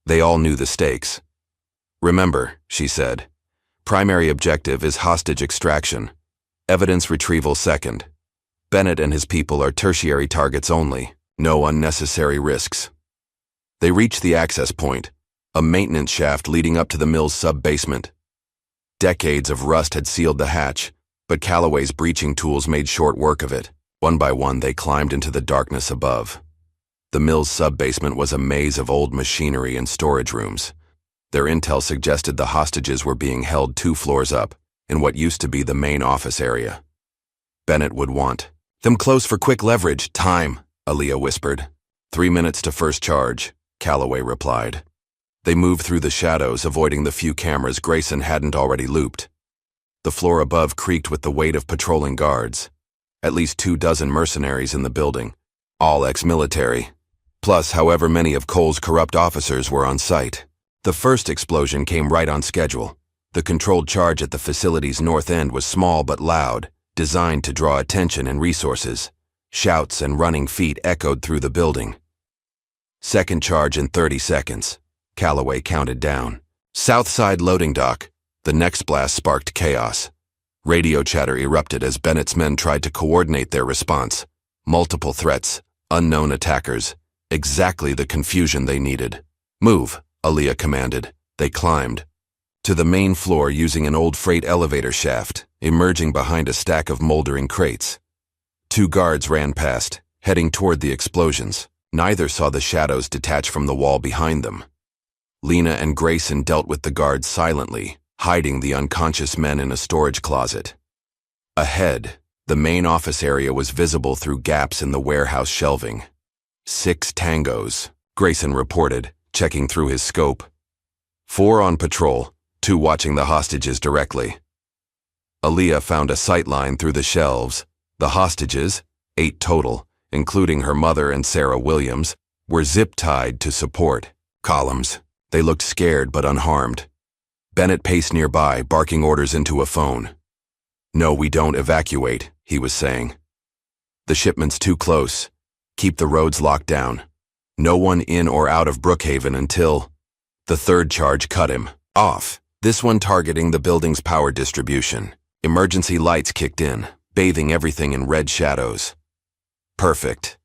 They all knew the stakes. Remember, she said, primary objective is hostage extraction. Evidence retrieval second. Bennett and his people are tertiary targets only. No unnecessary risks. They reached the access point, a maintenance shaft leading up to the mill's sub-basement. Decades of rust had sealed the hatch, but Calloway's breaching tools made short work of it. One by one, they climbed into the darkness above. The mill's sub-basement was a maze of old machinery and storage rooms. Their intel suggested the hostages were being held 2 floors up, in what used to be the main office area. Bennett would want them close for quick leverage. Time, Aaliyah whispered. 3 minutes to first charge, Calloway replied. They moved through the shadows, avoiding the few cameras Grayson hadn't already looped. The floor above creaked with the weight of patrolling guards. At least 24 mercenaries in the building, all ex-military, plus however many of Cole's corrupt officers were on site. The first explosion came right on schedule. The controlled charge at the facility's north end was small but loud, designed to draw attention and resources. Shouts and running feet echoed through the building. Second charge in 30 seconds. Calloway counted down. Southside loading dock. The next blast sparked chaos. Radio chatter erupted as Bennett's men tried to coordinate their response. Multiple threats, unknown attackers, exactly the confusion they needed. Move, Aaliyah commanded. They climbed to the main floor using an old freight elevator shaft, emerging behind a stack of moldering crates. 2 guards ran past, heading toward the explosions. Neither saw the shadows detach from the wall behind them. Lena and Grayson dealt with the guards silently, hiding the unconscious men in a storage closet. Ahead, the main office area was visible through gaps in the warehouse shelving. 6 tangos, Grayson reported, checking through his scope. 4 on patrol, 2 watching the hostages directly. Aaliyah found a sightline through the shelves. The hostages, 8 total, including her mother and Sarah Williams, were zip-tied to support columns. They looked scared but unharmed. Bennett paced nearby, barking orders into a phone. No, we don't evacuate, he was saying. The shipment's too close. Keep the roads locked down. No one in or out of Brookhaven until... The third charge cut him off, this one targeting the building's power distribution. Emergency lights kicked in, bathing everything in red shadows. Perfect.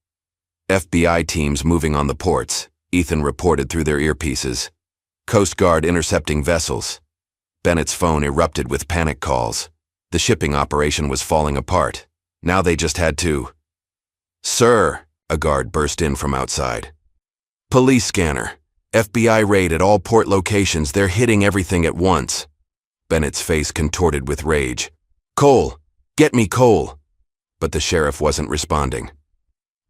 FBI teams moving on the ports, Ethan reported through their earpieces. Coast Guard intercepting vessels. Bennett's phone erupted with panic calls. The shipping operation was falling apart. Now they just had to... Sir, a guard burst in from outside. Police scanner. FBI raid at all port locations. They're hitting everything at once. Bennett's face contorted with rage. Cole! Get me Cole! But the sheriff wasn't responding.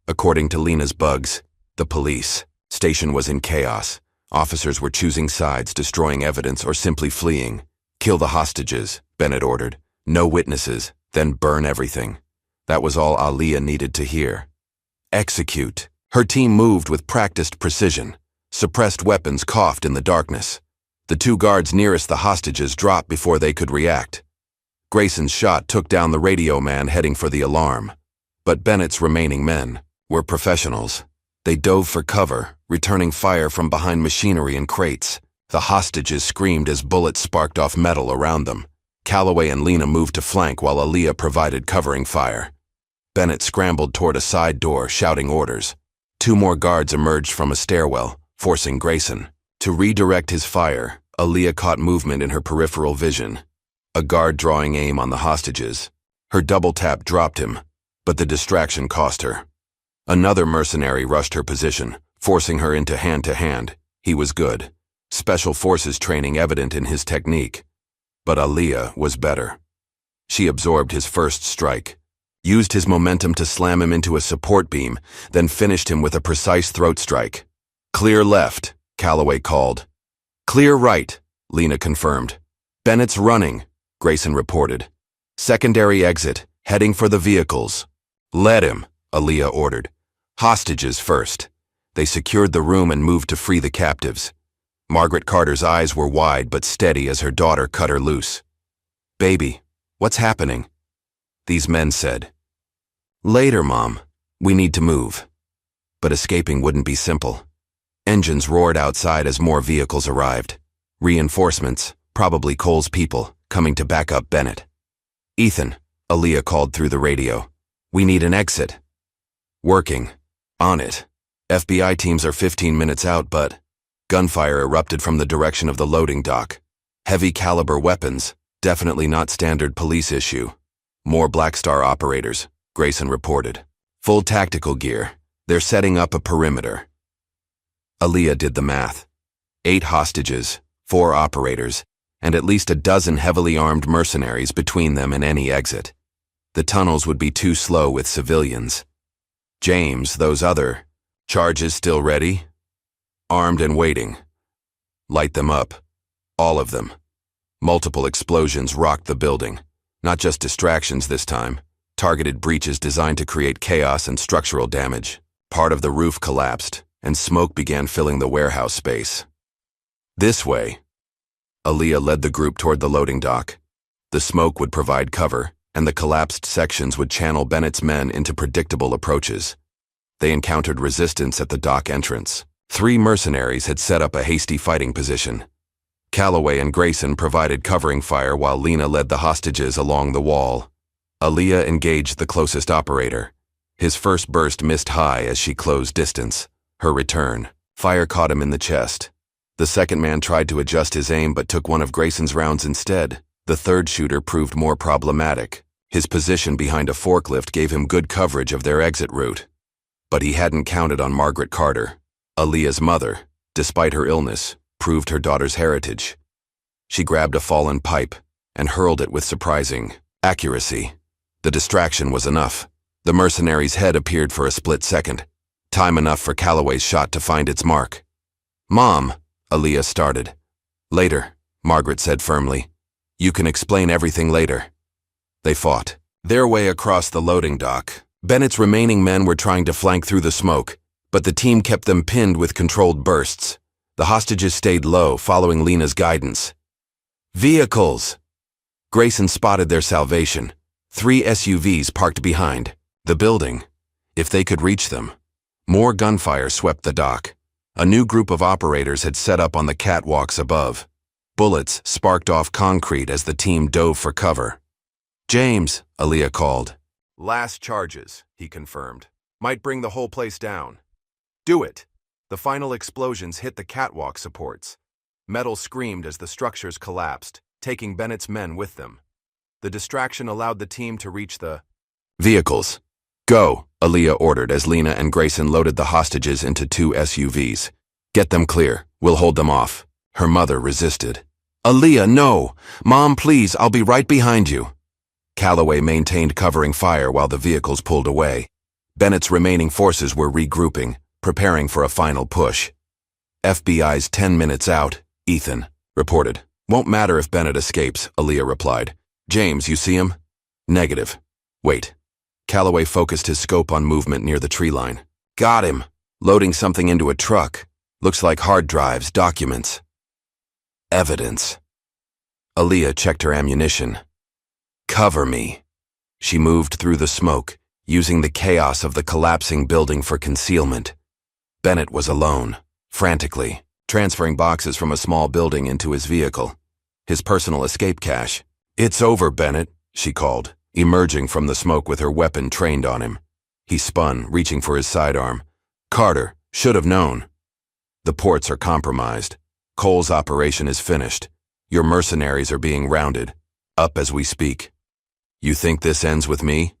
According to Lena's bugs, the police station was in chaos. Officers were choosing sides, destroying evidence, or simply fleeing. Kill the hostages, Bennett ordered. No witnesses, then burn everything. That was all Aaliyah needed to hear. Execute. Her team moved with practiced precision. Suppressed weapons coughed in the darkness. The 2 guards nearest the hostages dropped before they could react. Grayson's shot took down the radio man heading for the alarm. But Bennett's remaining men were professionals. They dove for cover, returning fire from behind machinery and crates. The hostages screamed as bullets sparked off metal around them. Calloway and Lena moved to flank while Aaliyah provided covering fire. Bennett scrambled toward a side door, shouting orders. 2 more guards emerged from a stairwell, forcing Grayson to redirect his fire, Aaliyah caught movement in her peripheral vision. A guard drawing aim on the hostages. Her double tap dropped him, but the distraction cost her. Another mercenary rushed her position, forcing her into hand-to-hand. He was good. Special forces training evident in his technique. But Aaliyah was better. She absorbed his first strike, used his momentum to slam him into a support beam, then finished him with a precise throat strike. "Clear left," Calloway called. "Clear right," Lena confirmed. "Bennett's running," Grayson reported. "Secondary exit, heading for the vehicles." "Let him," Aaliyah ordered. "Hostages first." They secured the room and moved to free the captives. Margaret Carter's eyes were wide but steady as her daughter cut her loose. "Baby, what's happening?" These men said. "Later, Mom. We need to move." But escaping wouldn't be simple. Engines roared outside as more vehicles arrived. Reinforcements, probably Cole's people, coming to back up Bennett. "Ethan," Aaliyah called through the radio. "We need an exit." "Working. On it. FBI teams are 15 minutes out, but..." Gunfire erupted from the direction of the loading dock. Heavy caliber weapons, definitely not standard police issue. "More Black Star operators," Grayson reported. "Full tactical gear. They're setting up a perimeter." Aaliyah did the math. 8 hostages, 4 operators, and at least a dozen heavily armed mercenaries between them and any exit. The tunnels would be too slow with civilians. "James, those other charges still ready?" "Armed and waiting." "Light them up. All of them." Multiple explosions rocked the building. Not just distractions this time. Targeted breaches designed to create chaos and structural damage. Part of the roof collapsed, and smoke began filling the warehouse space. "This way." Aaliyah led the group toward the loading dock. The smoke would provide cover, and the collapsed sections would channel Bennett's men into predictable approaches. They encountered resistance at the dock entrance. 3 mercenaries had set up a hasty fighting position. Calloway and Grayson provided covering fire while Lena led the hostages along the wall. Aaliyah engaged the closest operator. His first burst missed high as she closed distance. Her return. Fire caught him in the chest. The second man tried to adjust his aim but took one of Grayson's rounds instead. The third shooter proved more problematic. His position behind a forklift gave him good coverage of their exit route. But he hadn't counted on Margaret Carter. Aaliyah's mother, despite her illness, proved her daughter's heritage. She grabbed a fallen pipe and hurled it with surprising accuracy. The distraction was enough. The mercenary's head appeared for a split second. Time enough for Calloway's shot to find its mark. "Mom," Aaliyah started. "Later," Margaret said firmly. "You can explain everything later." They fought. Their way across the loading dock. Bennett's remaining men were trying to flank through the smoke, but the team kept them pinned with controlled bursts. The hostages stayed low, following Lena's guidance. "Vehicles!" Grayson spotted their salvation. 3 SUVs parked behind the building. If they could reach them. More gunfire swept the dock. A new group of operators had set up on the catwalks above. Bullets sparked off concrete as the team dove for cover. "James," Aaliyah called. "Last charges," he confirmed. "Might bring the whole place down." "Do it." The final explosions hit the catwalk supports. Metal screamed as the structures collapsed, taking Bennett's men with them. The distraction allowed the team to reach the vehicles. "Go," Aaliyah ordered as Lena and Grayson loaded the hostages into 2 SUVs. "Get them clear. We'll hold them off." Her mother resisted. "Aaliyah, no! Mom, please, I'll be right behind you." Calloway maintained covering fire while the vehicles pulled away. Bennett's remaining forces were regrouping, preparing for a final push. "FBI's 10 minutes out," Ethan reported. "Won't matter if Bennett escapes," Aaliyah replied. "James, you see him?" "Negative." "Wait." Calloway focused his scope on movement near the tree line. "Got him. Loading something into a truck. Looks like hard drives, documents." "Evidence." Aaliyah checked her ammunition. "Cover me." She moved through the smoke, using the chaos of the collapsing building for concealment. Bennett was alone, frantically, transferring boxes from a small building into his vehicle. His personal escape cache. "It's over, Bennett," she called, emerging from the smoke with her weapon trained on him. He spun, reaching for his sidearm. "Carter, should have known." "The ports are compromised." Cole's operation is finished. Your mercenaries are being rounded, up as we speak. You think this ends with me?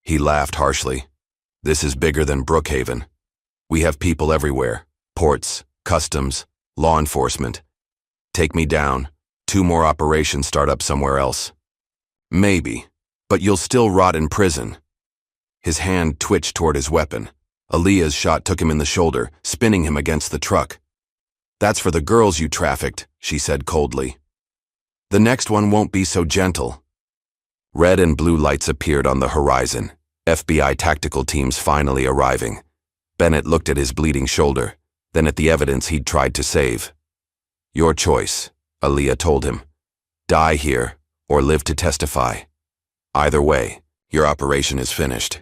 He laughed harshly. This is bigger than Brookhaven. We have people everywhere. Ports, customs, law enforcement. Take me down. 2 more operations start up somewhere else. Maybe, but you'll still rot in prison. His hand twitched toward his weapon. Aaliyah's shot took him in the shoulder, spinning him against the truck. That's for the girls you trafficked, she said coldly. The next one won't be so gentle. Red and blue lights appeared on the horizon, FBI tactical teams finally arriving. Bennett looked at his bleeding shoulder, then at the evidence he'd tried to save. Your choice, Aaliyah told him. Die here, or live to testify. Either way, your operation is finished.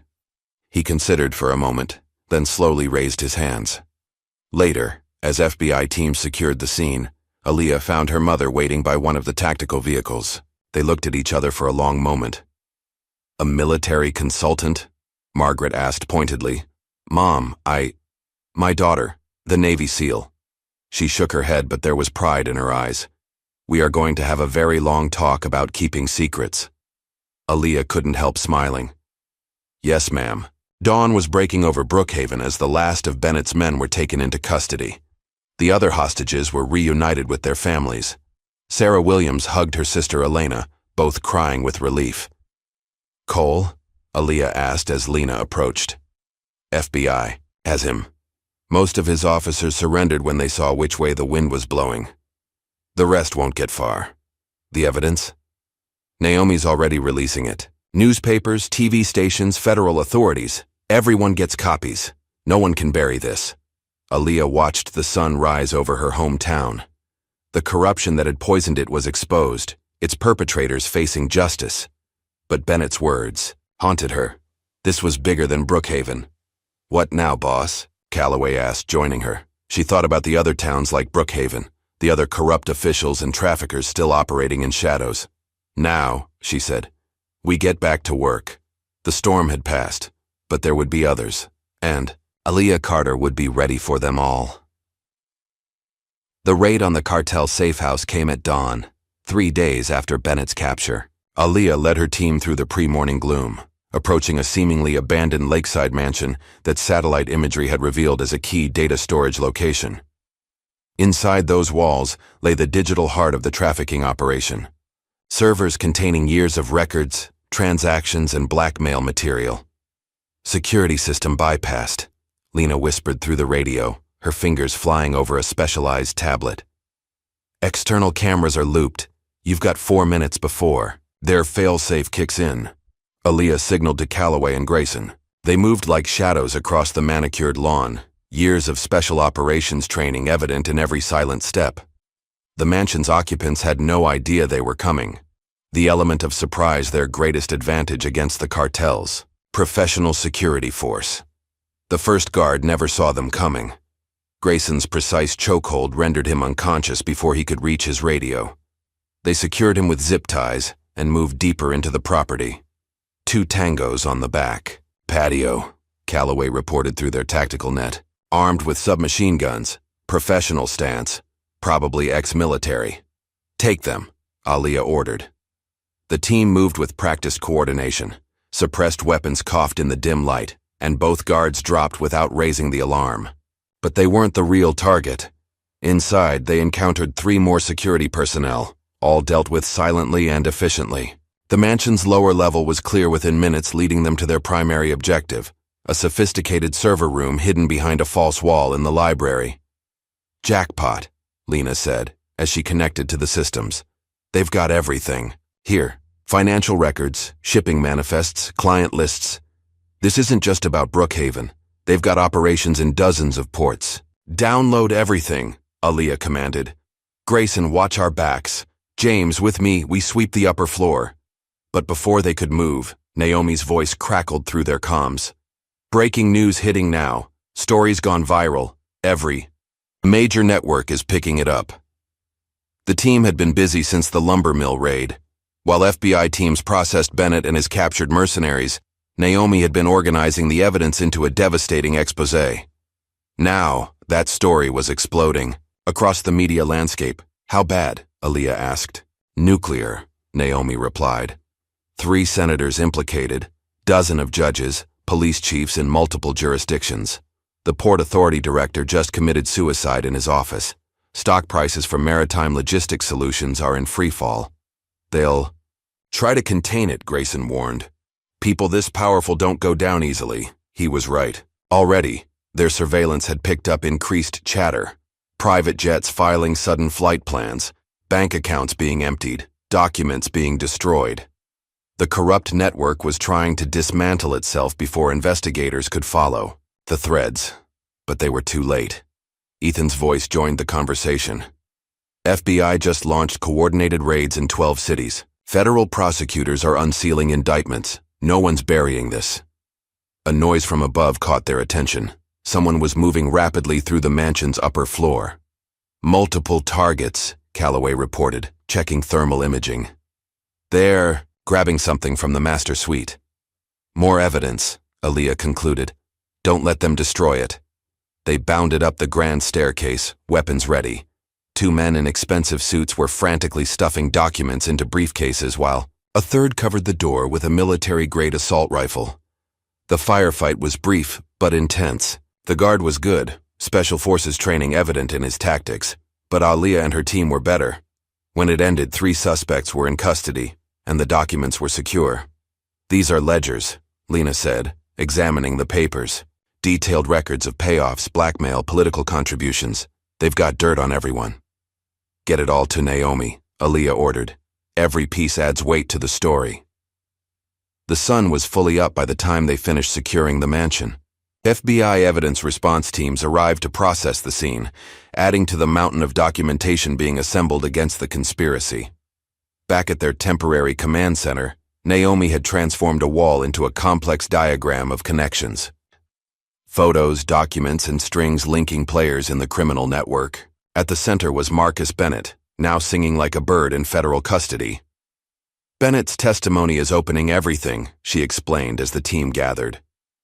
He considered for a moment, then slowly raised his hands. Later, as FBI teams secured the scene, Aaliyah found her mother waiting by one of the tactical vehicles. They looked at each other for a long moment. A military consultant? Margaret asked pointedly. Mom, my daughter, the Navy SEAL. She shook her head, but there was pride in her eyes. We are going to have a very long talk about keeping secrets. Aaliyah couldn't help smiling. Yes, ma'am. Dawn was breaking over Brookhaven as the last of Bennett's men were taken into custody. The other hostages were reunited with their families. Sarah Williams hugged her sister Elena, both crying with relief. Cole? Aaliyah asked as Lena approached. FBI has him. Most of his officers surrendered when they saw which way the wind was blowing. The rest won't get far. The evidence? Naomi's already releasing it. Newspapers, TV stations, federal authorities. Everyone gets copies. No one can bury this. Aaliyah watched the sun rise over her hometown. The corruption that had poisoned it was exposed, its perpetrators facing justice. But Bennett's words haunted her. This was bigger than Brookhaven. What now, boss? Calloway asked, joining her. She thought about the other towns like Brookhaven, the other corrupt officials and traffickers still operating in shadows. Now, she said, we get back to work. The storm had passed, but there would be others, and Aaliyah Carter would be ready for them all. The raid on the cartel safe house came at dawn, 3 days after Bennett's capture. Aaliyah led her team through the pre-morning gloom, approaching a seemingly abandoned lakeside mansion that satellite imagery had revealed as a key data storage location. Inside those walls lay the digital heart of the trafficking operation. Servers containing years of records, transactions, and blackmail material. Security system bypassed, Lena whispered through the radio, her fingers flying over a specialized tablet. External cameras are looped. You've got 4 minutes before their failsafe kicks in. Aaliyah signaled to Calloway and Grayson. They moved like shadows across the manicured lawn, years of special operations training evident in every silent step. The mansion's occupants had no idea they were coming. The element of surprise their greatest advantage against the cartels. Professional security force. The first guard never saw them coming. Grayson's precise chokehold rendered him unconscious before he could reach his radio. They secured him with zip ties and moved deeper into the property. 2 tangos on the back. Patio, Calloway reported through their tactical net. Armed with submachine guns. Professional stance. Probably ex-military. Take them, Aaliyah ordered. The team moved with practiced coordination. Suppressed weapons coughed in the dim light, and both guards dropped without raising the alarm. But they weren't the real target. Inside, they encountered 3 more security personnel, all dealt with silently and efficiently. The mansion's lower level was clear within minutes, leading them to their primary objective, a sophisticated server room hidden behind a false wall in the library. Jackpot, Lena said, as she connected to the systems. They've got everything. Here, financial records, shipping manifests, client lists. This isn't just about Brookhaven. They've got operations in dozens of ports. Download everything, Aaliyah commanded. Grayson, watch our backs. James, with me, we sweep the upper floor. But before they could move, Naomi's voice crackled through their comms. Breaking news hitting now. Stories gone viral. Every major network is picking it up. The team had been busy since the lumber mill raid. While FBI teams processed Bennett and his captured mercenaries, Naomi had been organizing the evidence into a devastating expose. Now, that story was exploding. Across the media landscape. How bad? Aaliyah asked. Nuclear, Naomi replied. 3 senators implicated, dozen of judges, police chiefs in multiple jurisdictions. The Port Authority director just committed suicide in his office. Stock prices for maritime logistics solutions are in free fall. They'll try to contain it, Grayson warned. People this powerful don't go down easily. He was right. Already, their surveillance had picked up increased chatter. Private jets filing sudden flight plans, bank accounts being emptied, documents being destroyed. The corrupt network was trying to dismantle itself before investigators could follow the threads, but they were too late. Ethan's voice joined the conversation. FBI just launched coordinated raids in 12 cities. Federal prosecutors are unsealing indictments. No one's burying this. A noise from above caught their attention. Someone was moving rapidly through the mansion's upper floor. Multiple targets, Calloway reported, checking thermal imaging. They're grabbing something from the master suite. More evidence, Aaliyah concluded. Don't let them destroy it. They bounded up the grand staircase, weapons ready. 2 men in expensive suits were frantically stuffing documents into briefcases while a third covered the door with a military-grade assault rifle. The firefight was brief but intense. The guard was good, special forces training evident in his tactics, but Aaliyah and her team were better. When it ended, 3 suspects were in custody, and the documents were secure. These are ledgers, Lena said, examining the papers. Detailed records of payoffs, blackmail, political contributions. They've got dirt on everyone. Get it all to Naomi, Aaliyah ordered. Every piece adds weight to the story. The sun was fully up by the time they finished securing the mansion. FBI evidence response teams arrived to process the scene, adding to the mountain of documentation being assembled against the conspiracy. Back at their temporary command center, Naomi had transformed a wall into a complex diagram of connections. Photos, documents, and strings linking players in the criminal network. At the center was Marcus Bennett, now singing like a bird in federal custody. Bennett's testimony is opening everything, she explained as the team gathered.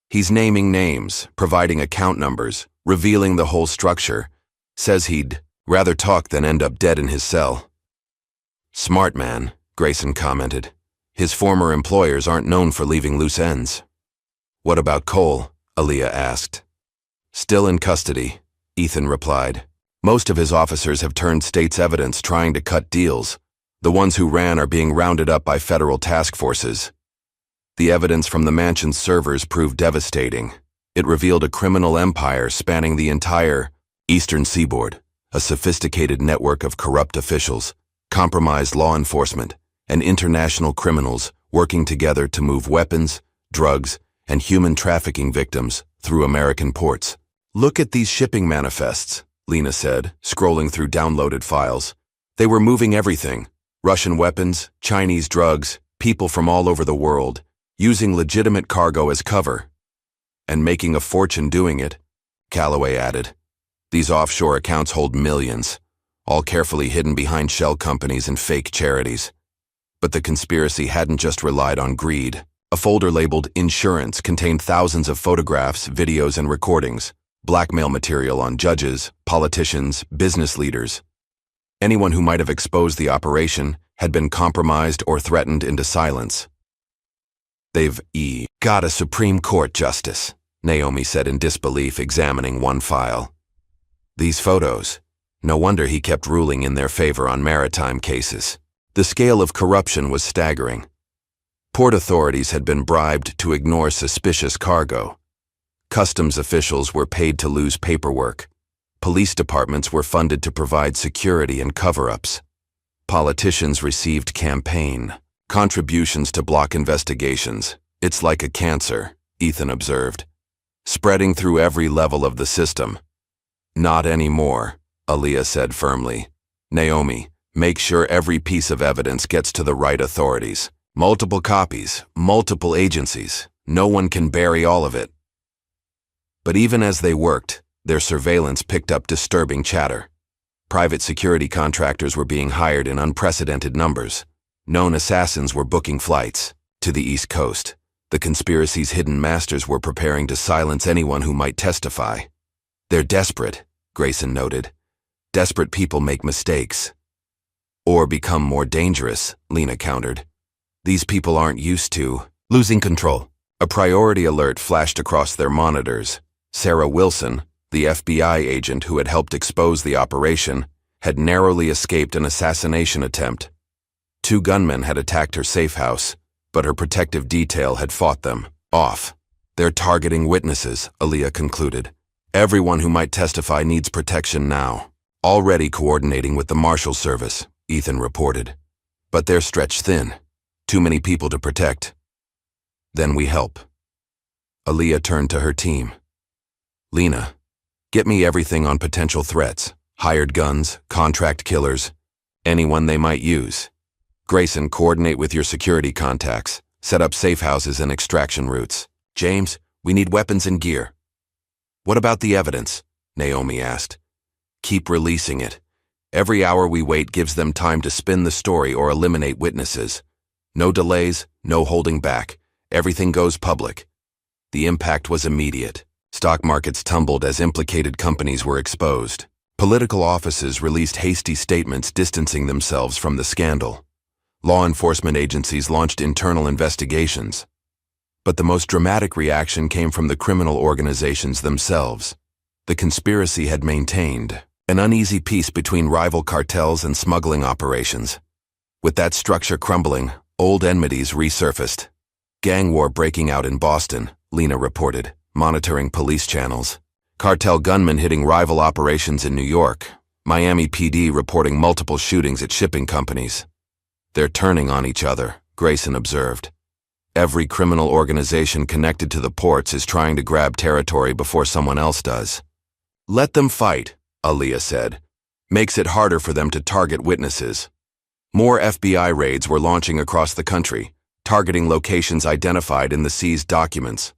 He's naming names, providing account numbers, revealing the whole structure. Says he'd rather talk than end up dead in his cell. Smart man, Grayson commented. His former employers aren't known for leaving loose ends. What about Cole? Aaliyah asked. Still in custody, Ethan replied. Most of his officers have turned state's evidence trying to cut deals. The ones who ran are being rounded up by federal task forces. The evidence from the mansion's servers proved devastating. It revealed a criminal empire spanning the entire eastern seaboard, a sophisticated network of corrupt officials, compromised law enforcement, and international criminals working together to move weapons, drugs, and human trafficking victims through American ports. Look at these shipping manifests, Lena said, scrolling through downloaded files. They were moving everything. Russian weapons, Chinese drugs, people from all over the world, using legitimate cargo as cover. And making a fortune doing it, Calloway added. These offshore accounts hold millions, all carefully hidden behind shell companies and fake charities. But the conspiracy hadn't just relied on greed. A folder labeled Insurance contained thousands of photographs, videos, and recordings, blackmail material on judges, politicians, business leaders. Anyone who might have exposed the operation had been compromised or threatened into silence. They've got a Supreme Court justice, Naomi said in disbelief, examining one file. These photos. No wonder he kept ruling in their favor on maritime cases. The scale of corruption was staggering. Port authorities had been bribed to ignore suspicious cargo. Customs officials were paid to lose paperwork. Police departments were funded to provide security and cover-ups. Politicians received campaign contributions to block investigations. It's like a cancer, Ethan observed, spreading through every level of the system. Not anymore, Aaliyah said firmly. Naomi, make sure every piece of evidence gets to the right authorities. Multiple copies, multiple agencies. No one can bury all of it. But even as they worked, their surveillance picked up disturbing chatter. Private security contractors were being hired in unprecedented numbers. Known assassins were booking flights to the East Coast. The conspiracy's hidden masters were preparing to silence anyone who might testify. They're desperate, Grayson noted. Desperate people make mistakes. Or become more dangerous, Lena countered. These people aren't used to losing control. A priority alert flashed across their monitors. Sarah Wilson, the FBI agent who had helped expose the operation, had narrowly escaped an assassination attempt. 2 gunmen had attacked her safe house, but her protective detail had fought them off. They're targeting witnesses, Aaliyah concluded. Everyone who might testify needs protection now. Already coordinating with the Marshal Service, Ethan reported. But they're stretched thin. Too many people to protect. Then we help. Aaliyah turned to her team. Lena, get me everything on potential threats. Hired guns, contract killers, anyone they might use. Grayson, coordinate with your security contacts. Set up safe houses and extraction routes. James, we need weapons and gear. What about the evidence? Naomi asked. Keep releasing it. Every hour we wait gives them time to spin the story or eliminate witnesses. No delays, no holding back. Everything goes public. The impact was immediate. Stock markets tumbled as implicated companies were exposed. Political offices released hasty statements distancing themselves from the scandal. Law enforcement agencies launched internal investigations. But the most dramatic reaction came from the criminal organizations themselves. The conspiracy had maintained an uneasy peace between rival cartels and smuggling operations. With that structure crumbling, old enmities resurfaced. Gang war breaking out in Boston, Lena reported, monitoring police channels. Cartel gunmen hitting rival operations in New York. Miami PD reporting multiple shootings at shipping companies. They're turning on each other, Grayson observed. Every criminal organization connected to the ports is trying to grab territory before someone else does. Let them fight, Aaliyah said. Makes it harder for them to target witnesses. More FBI raids were launching across the country, targeting locations identified in the seized documents.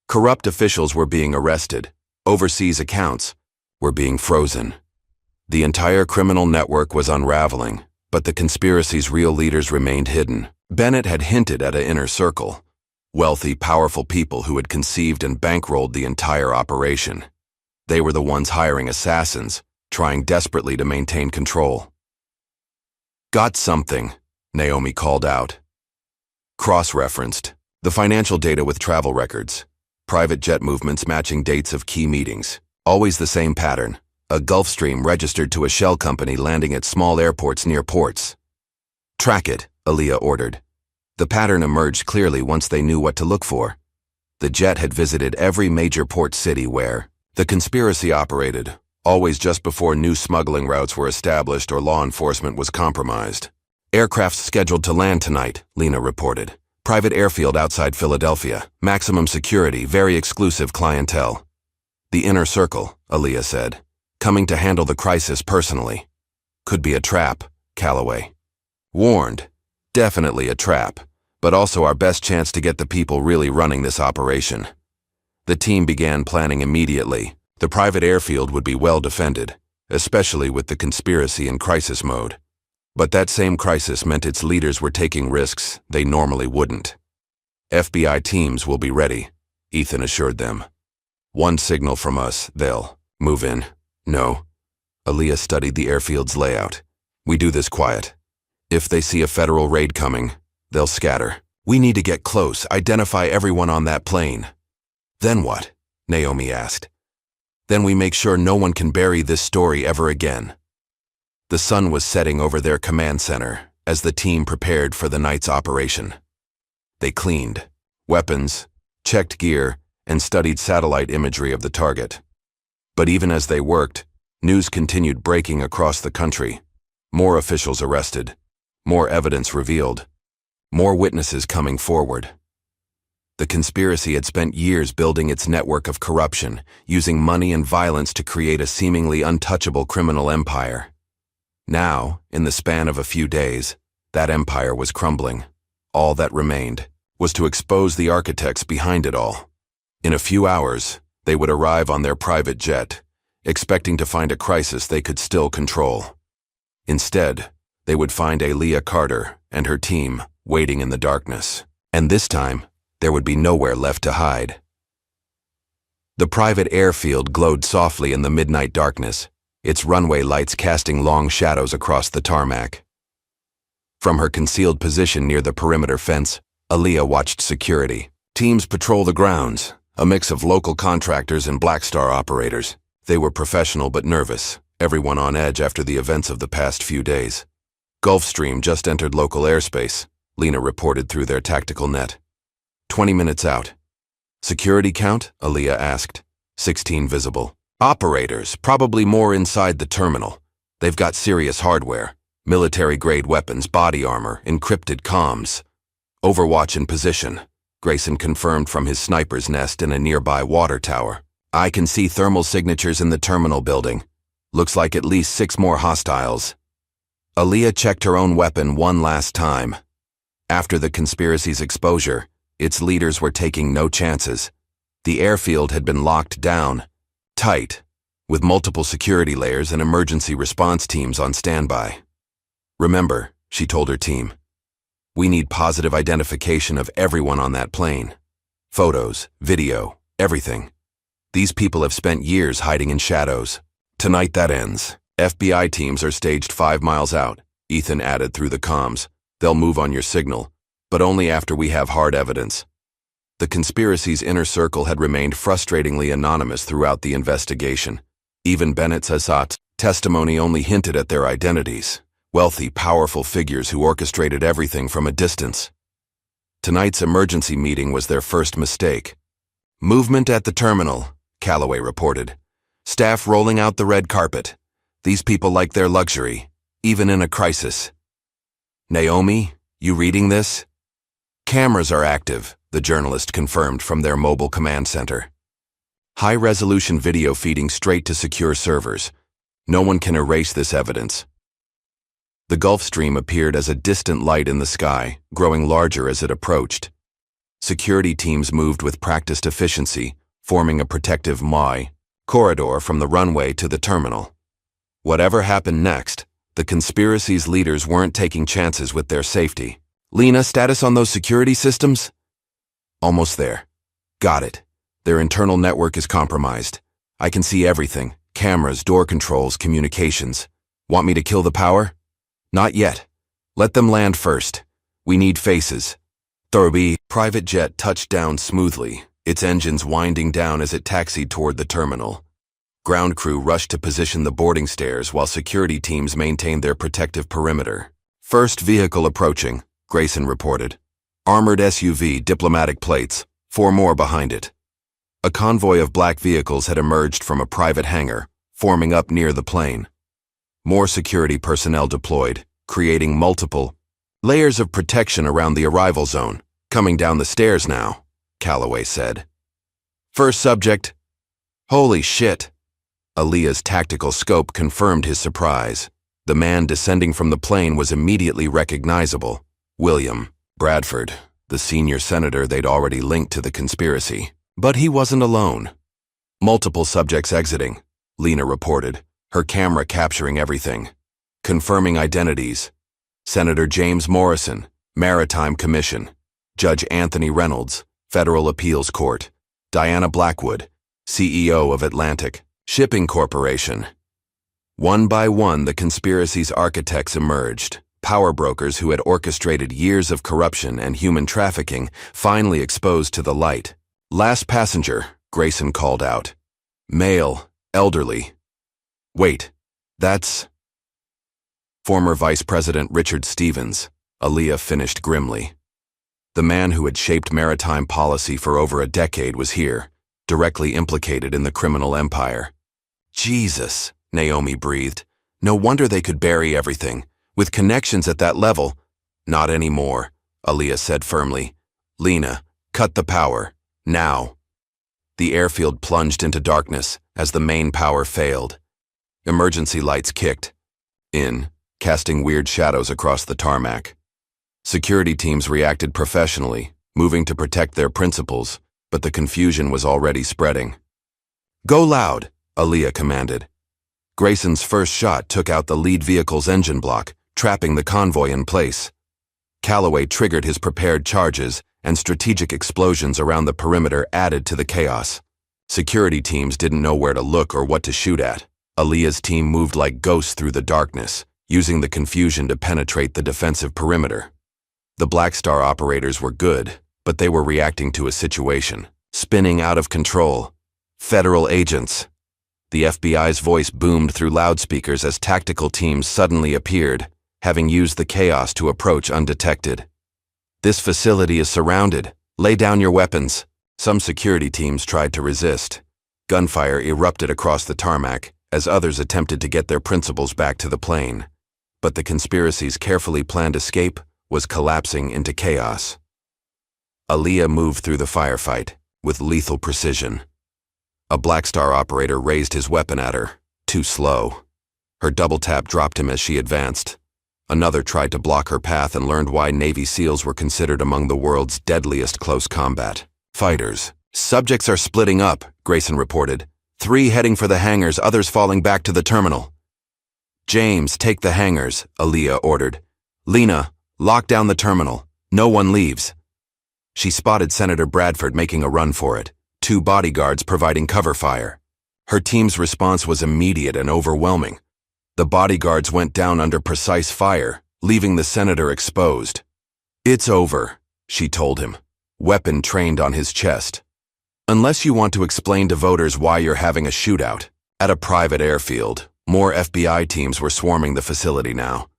Corrupt officials were being arrested. Overseas accounts were being frozen. The entire criminal network was unraveling, but the conspiracy's real leaders remained hidden. Bennett had hinted at an inner circle. Wealthy, powerful people who had conceived and bankrolled the entire operation. They were the ones hiring assassins, trying desperately to maintain control. Got something, Naomi called out. Cross-referenced. The financial data with travel records. Private jet movements matching dates of key meetings. Always the same pattern. A Gulfstream registered to a shell company landing at small airports near ports. Track it, Aaliyah ordered. The pattern emerged clearly once they knew what to look for. The jet had visited every major port city where the conspiracy operated, always just before new smuggling routes were established or law enforcement was compromised. Aircraft scheduled to land tonight, Lena reported. Private airfield outside Philadelphia. Maximum security, very exclusive clientele. The inner circle, Aaliyah said. Coming to handle the crisis personally. Could be a trap, Calloway warned. Definitely a trap, but also our best chance to get the people really running this operation. The team began planning immediately. The private airfield would be well defended, especially with the conspiracy in crisis mode. But that same crisis meant its leaders were taking risks they normally wouldn't. FBI teams will be ready, Ethan assured them. One signal from us, they'll move in. No. Aaliyah studied the airfield's layout. We do this quiet. If they see a federal raid coming, they'll scatter. We need to get close, identify everyone on that plane. Then what? Naomi asked. Then we make sure no one can bury this story ever again. The sun was setting over their command center as the team prepared for the night's operation. They cleaned weapons, checked gear, and studied satellite imagery of the target. But even as they worked, news continued breaking across the country. More officials arrested, more evidence revealed, more witnesses coming forward. The conspiracy had spent years building its network of corruption, using money and violence to create a seemingly untouchable criminal empire. Now, in the span of a few days, that empire was crumbling. All that remained was to expose the architects behind it all. In a few hours, they would arrive on their private jet, expecting to find a crisis they could still control. Instead, they would find Aaliyah Carter and her team waiting in the darkness. And this time, there would be nowhere left to hide. The private airfield glowed softly in the midnight darkness, its runway lights casting long shadows across the tarmac. From her concealed position near the perimeter fence, Aaliyah watched security teams patrol the grounds, a mix of local contractors and Black Star operators. They were professional but nervous, everyone on edge after the events of the past few days. Gulfstream just entered local airspace, Lena reported through their tactical net. 20 minutes out. Security count? Aaliyah asked. 16 visible. Operators, probably more inside the terminal. They've got serious hardware, military-grade weapons, body armor, encrypted comms. Overwatch in position, Grayson confirmed from his sniper's nest in a nearby water tower. I can see thermal signatures in the terminal building. Looks like at least 6 more hostiles. Aaliyah checked her own weapon one last time. After the conspiracy's exposure, its leaders were taking no chances. The airfield had been locked down, tight, with multiple security layers and emergency response teams on standby. Remember, she told her team, we need positive identification of everyone on that plane. Photos, video, everything. These people have spent years hiding in shadows. Tonight that ends. FBI teams are staged 5 miles out, Ethan added through the comms. They'll move on your signal, but only after we have hard evidence. The conspiracy's inner circle had remained frustratingly anonymous throughout the investigation. Even Bennett Sassat's testimony only hinted at their identities. Wealthy, powerful figures who orchestrated everything from a distance. Tonight's emergency meeting was their first mistake. Movement at the terminal, Calloway reported. Staff rolling out the red carpet. These people like their luxury, even in a crisis. Naomi, you reading this? Cameras are active, the journalist confirmed from their mobile command center. High-resolution video feeding straight to secure servers. No one can erase this evidence. The Gulfstream appeared as a distant light in the sky, growing larger as it approached. Security teams moved with practiced efficiency, forming a protective MI corridor from the runway to the terminal. Whatever happened next, the conspiracy's leaders weren't taking chances with their safety. Lena, status on those security systems? Almost there. Got it. Their internal network is compromised. I can see everything. Cameras, door controls, communications. Want me to kill the power? Not yet. Let them land first. We need faces. Thurby, private jet touched down smoothly, its engines winding down as it taxied toward the terminal. Ground crew rushed to position the boarding stairs while security teams maintained their protective perimeter. First vehicle approaching, Grayson reported. Armored SUV, diplomatic plates, 4 more behind it. A convoy of black vehicles had emerged from a private hangar, forming up near the plane. More security personnel deployed, creating multiple layers of protection around the arrival zone. Coming down the stairs now, Calloway said. First subject. Holy shit. Aaliyah's tactical scope confirmed his surprise. The man descending from the plane was immediately recognizable. William Bradford, the senior senator they'd already linked to the conspiracy. But he wasn't alone. Multiple subjects exiting, Lena reported, her camera capturing everything. Confirming identities. Senator James Morrison, Maritime Commission. Judge Anthony Reynolds, Federal Appeals Court. Diana Blackwood, CEO of Atlantic Shipping Corporation. One by one, the conspiracy's architects emerged. Power brokers who had orchestrated years of corruption and human trafficking finally exposed to the light. Last passenger, Grayson called out. Male, elderly. Wait, that's... Former Vice President Richard Stevens, Aaliyah finished grimly. The man who had shaped maritime policy for over a decade was here, directly implicated in the criminal empire. Jesus, Naomi breathed. No wonder they could bury everything. With connections at that level. Not anymore, Aaliyah said firmly. Lena, cut the power. Now. The airfield plunged into darkness as the main power failed. Emergency lights kicked in, casting weird shadows across the tarmac. Security teams reacted professionally, moving to protect their principals, but the confusion was already spreading. Go loud, Aaliyah commanded. Grayson's first shot took out the lead vehicle's engine block, trapping the convoy in place. Calloway triggered his prepared charges, and strategic explosions around the perimeter added to the chaos. Security teams didn't know where to look or what to shoot at. Aaliyah's team moved like ghosts through the darkness, using the confusion to penetrate the defensive perimeter. The Black Star operators were good, but they were reacting to a situation, spinning out of control. Federal agents. The FBI's voice boomed through loudspeakers as tactical teams suddenly appeared, having used the chaos to approach undetected. This facility is surrounded. Lay down your weapons. Some security teams tried to resist. Gunfire erupted across the tarmac as others attempted to get their principals back to the plane. But the conspiracy's carefully planned escape was collapsing into chaos. Aaliyah moved through the firefight with lethal precision. A Black Star operator raised his weapon at her, too slow. Her double tap dropped him as she advanced. Another tried to block her path and learned why Navy SEALs were considered among the world's deadliest close combat fighters. Subjects are splitting up, Grayson reported. 3 heading for the hangars, others falling back to the terminal. James, take the hangars, Aaliyah ordered. Lena, lock down the terminal. No one leaves. She spotted Senator Bradford making a run for it, 2 bodyguards providing cover fire. Her team's response was immediate and overwhelming. The bodyguards went down under precise fire, leaving the senator exposed. It's over, she told him, weapon trained on his chest. Unless you want to explain to voters why you're having a shootout. At a private airfield, more FBI teams were swarming the facility now.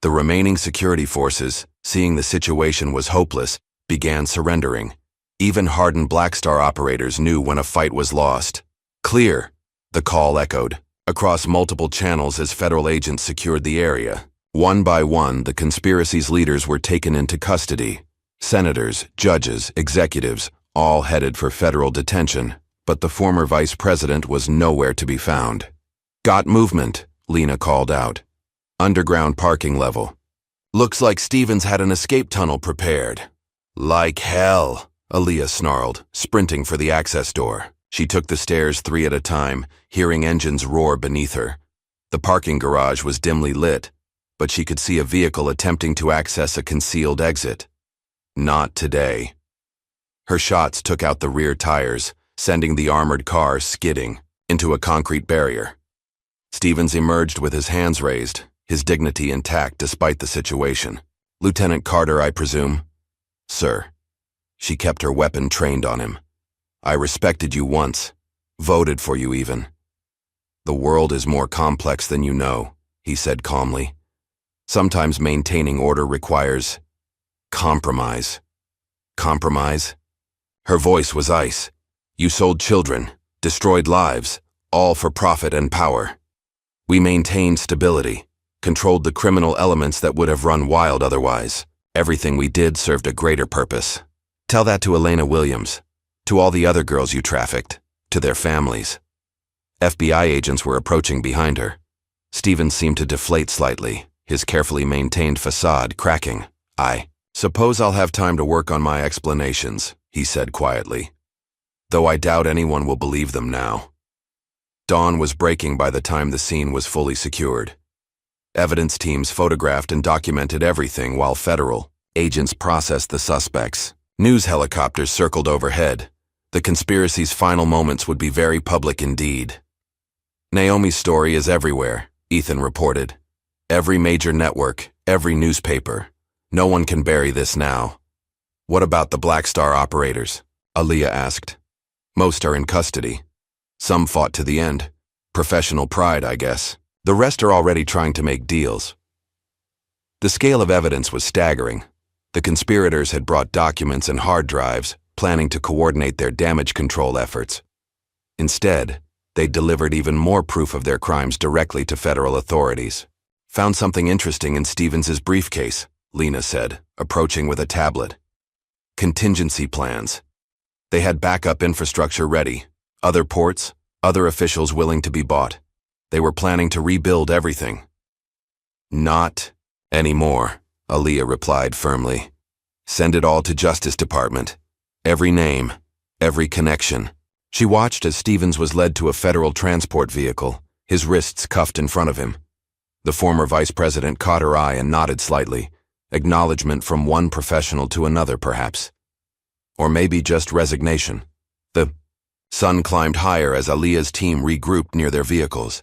The remaining security forces, seeing the situation was hopeless, began surrendering. Even hardened Black Star operators knew when a fight was lost. Clear, the call echoed, across multiple channels as federal agents secured the area. One by one, the conspiracy's leaders were taken into custody. Senators, judges, executives, all headed for federal detention, but the former vice president was nowhere to be found. Got movement, Lena called out. Underground parking level. Looks like Stevens had an escape tunnel prepared. Like hell, Aaliyah snarled, sprinting for the access door. She took the stairs 3 at a time, hearing engines roar beneath her. The parking garage was dimly lit, but she could see a vehicle attempting to access a concealed exit. Not today. Her shots took out the rear tires, sending the armored car skidding into a concrete barrier. Stevens emerged with his hands raised, his dignity intact despite the situation. Lieutenant Carter, I presume? Sir. She kept her weapon trained on him. I respected you once, voted for you even. The world is more complex than you know, he said calmly. Sometimes maintaining order requires compromise. Compromise? Her voice was ice. You sold children, destroyed lives, all for profit and power. We maintained stability, controlled the criminal elements that would have run wild otherwise. Everything we did served a greater purpose. Tell that to Elena Williams, to all the other girls you trafficked, to their families. FBI agents were approaching behind her. Stevens seemed to deflate slightly, his carefully maintained facade cracking. I suppose I'll have time to work on my explanations, he said quietly. Though I doubt anyone will believe them now. Dawn was breaking by the time the scene was fully secured. Evidence teams photographed and documented everything while federal agents processed the suspects. News helicopters circled overhead. The conspiracy's final moments would be very public indeed. Naomi's story is everywhere, Ethan reported. Every major network, every newspaper. No one can bury this now. What about the Black Star operators? Aaliyah asked. Most are in custody. Some fought to the end. Professional pride, I guess. The rest are already trying to make deals. The scale of evidence was staggering. The conspirators had brought documents and hard drives, planning to coordinate their damage control efforts. Instead, they delivered even more proof of their crimes directly to federal authorities. Found something interesting in Stevens's briefcase, Lena said, approaching with a tablet. Contingency plans. They had backup infrastructure ready, other ports, other officials willing to be bought. They were planning to rebuild everything. Not anymore, Aaliyah replied firmly. Send it all to Justice Department. Every name, every connection. She watched as Stevens was led to a federal transport vehicle, his wrists cuffed in front of him. The former vice president caught her eye and nodded slightly, acknowledgement from one professional to another perhaps. Or maybe just resignation. The sun climbed higher as Aaliyah's team regrouped near their vehicles.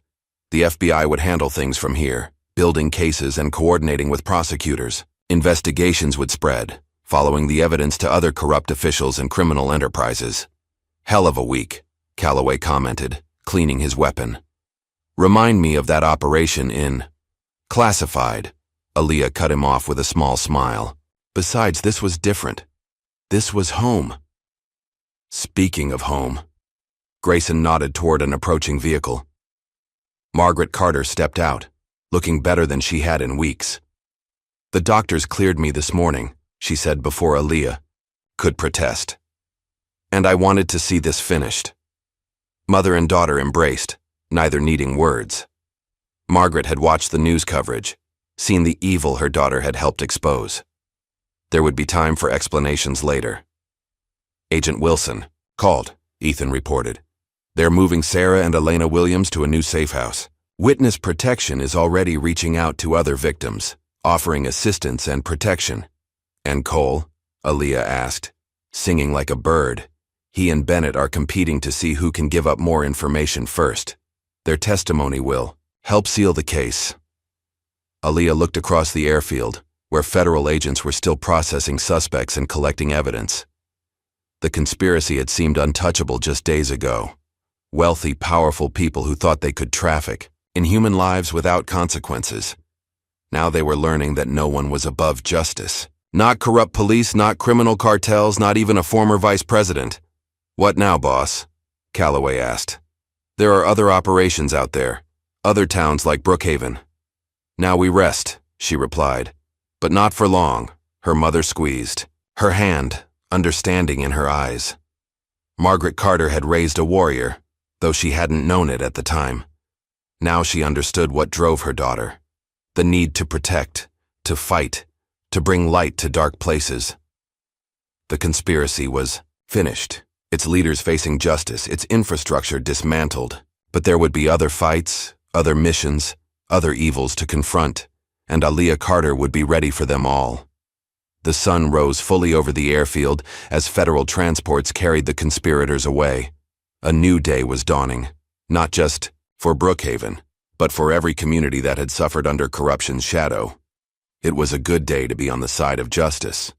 The FBI would handle things from here, building cases and coordinating with prosecutors. Investigations would spread, following the evidence to other corrupt officials and criminal enterprises. Hell of a week, Calloway commented, cleaning his weapon. Remind me of that operation in Classified. Aaliyah cut him off with a small smile. Besides, this was different. This was home. Speaking of home. Grayson nodded toward an approaching vehicle. Margaret Carter stepped out, looking better than she had in weeks. The doctors cleared me this morning, she said before Aaliyah could protest. And I wanted to see this finished. Mother and daughter embraced, neither needing words. Margaret had watched the news coverage, seen the evil her daughter had helped expose. There would be time for explanations later. Agent Wilson called, Ethan reported. They're moving Sarah and Elena Williams to a new safe house. Witness protection is already reaching out to other victims, offering assistance and protection. And Cole? Aaliyah asked, singing like a bird. He and Bennett are competing to see who can give up more information first. Their testimony will help seal the case. Aaliyah looked across the airfield, where federal agents were still processing suspects and collecting evidence. The conspiracy had seemed untouchable just days ago. Wealthy, powerful people who thought they could traffic in human lives without consequences. Now they were learning that no one was above justice. Not corrupt police, not criminal cartels, not even a former vice president. What now, boss? Calloway asked. There are other operations out there, other towns like Brookhaven. Now we rest, she replied. But not for long, her mother squeezed. Her hand, understanding in her eyes. Margaret Carter had raised a warrior, though she hadn't known it at the time. Now she understood what drove her daughter. The need to protect, to fight, to bring light to dark places. The conspiracy was finished, its leaders facing justice, its infrastructure dismantled. But there would be other fights, other missions, other evils to confront, and Aaliyah Carter would be ready for them all. The sun rose fully over the airfield as federal transports carried the conspirators away. A new day was dawning, not just for Brookhaven, but for every community that had suffered under corruption's shadow. It was a good day to be on the side of justice.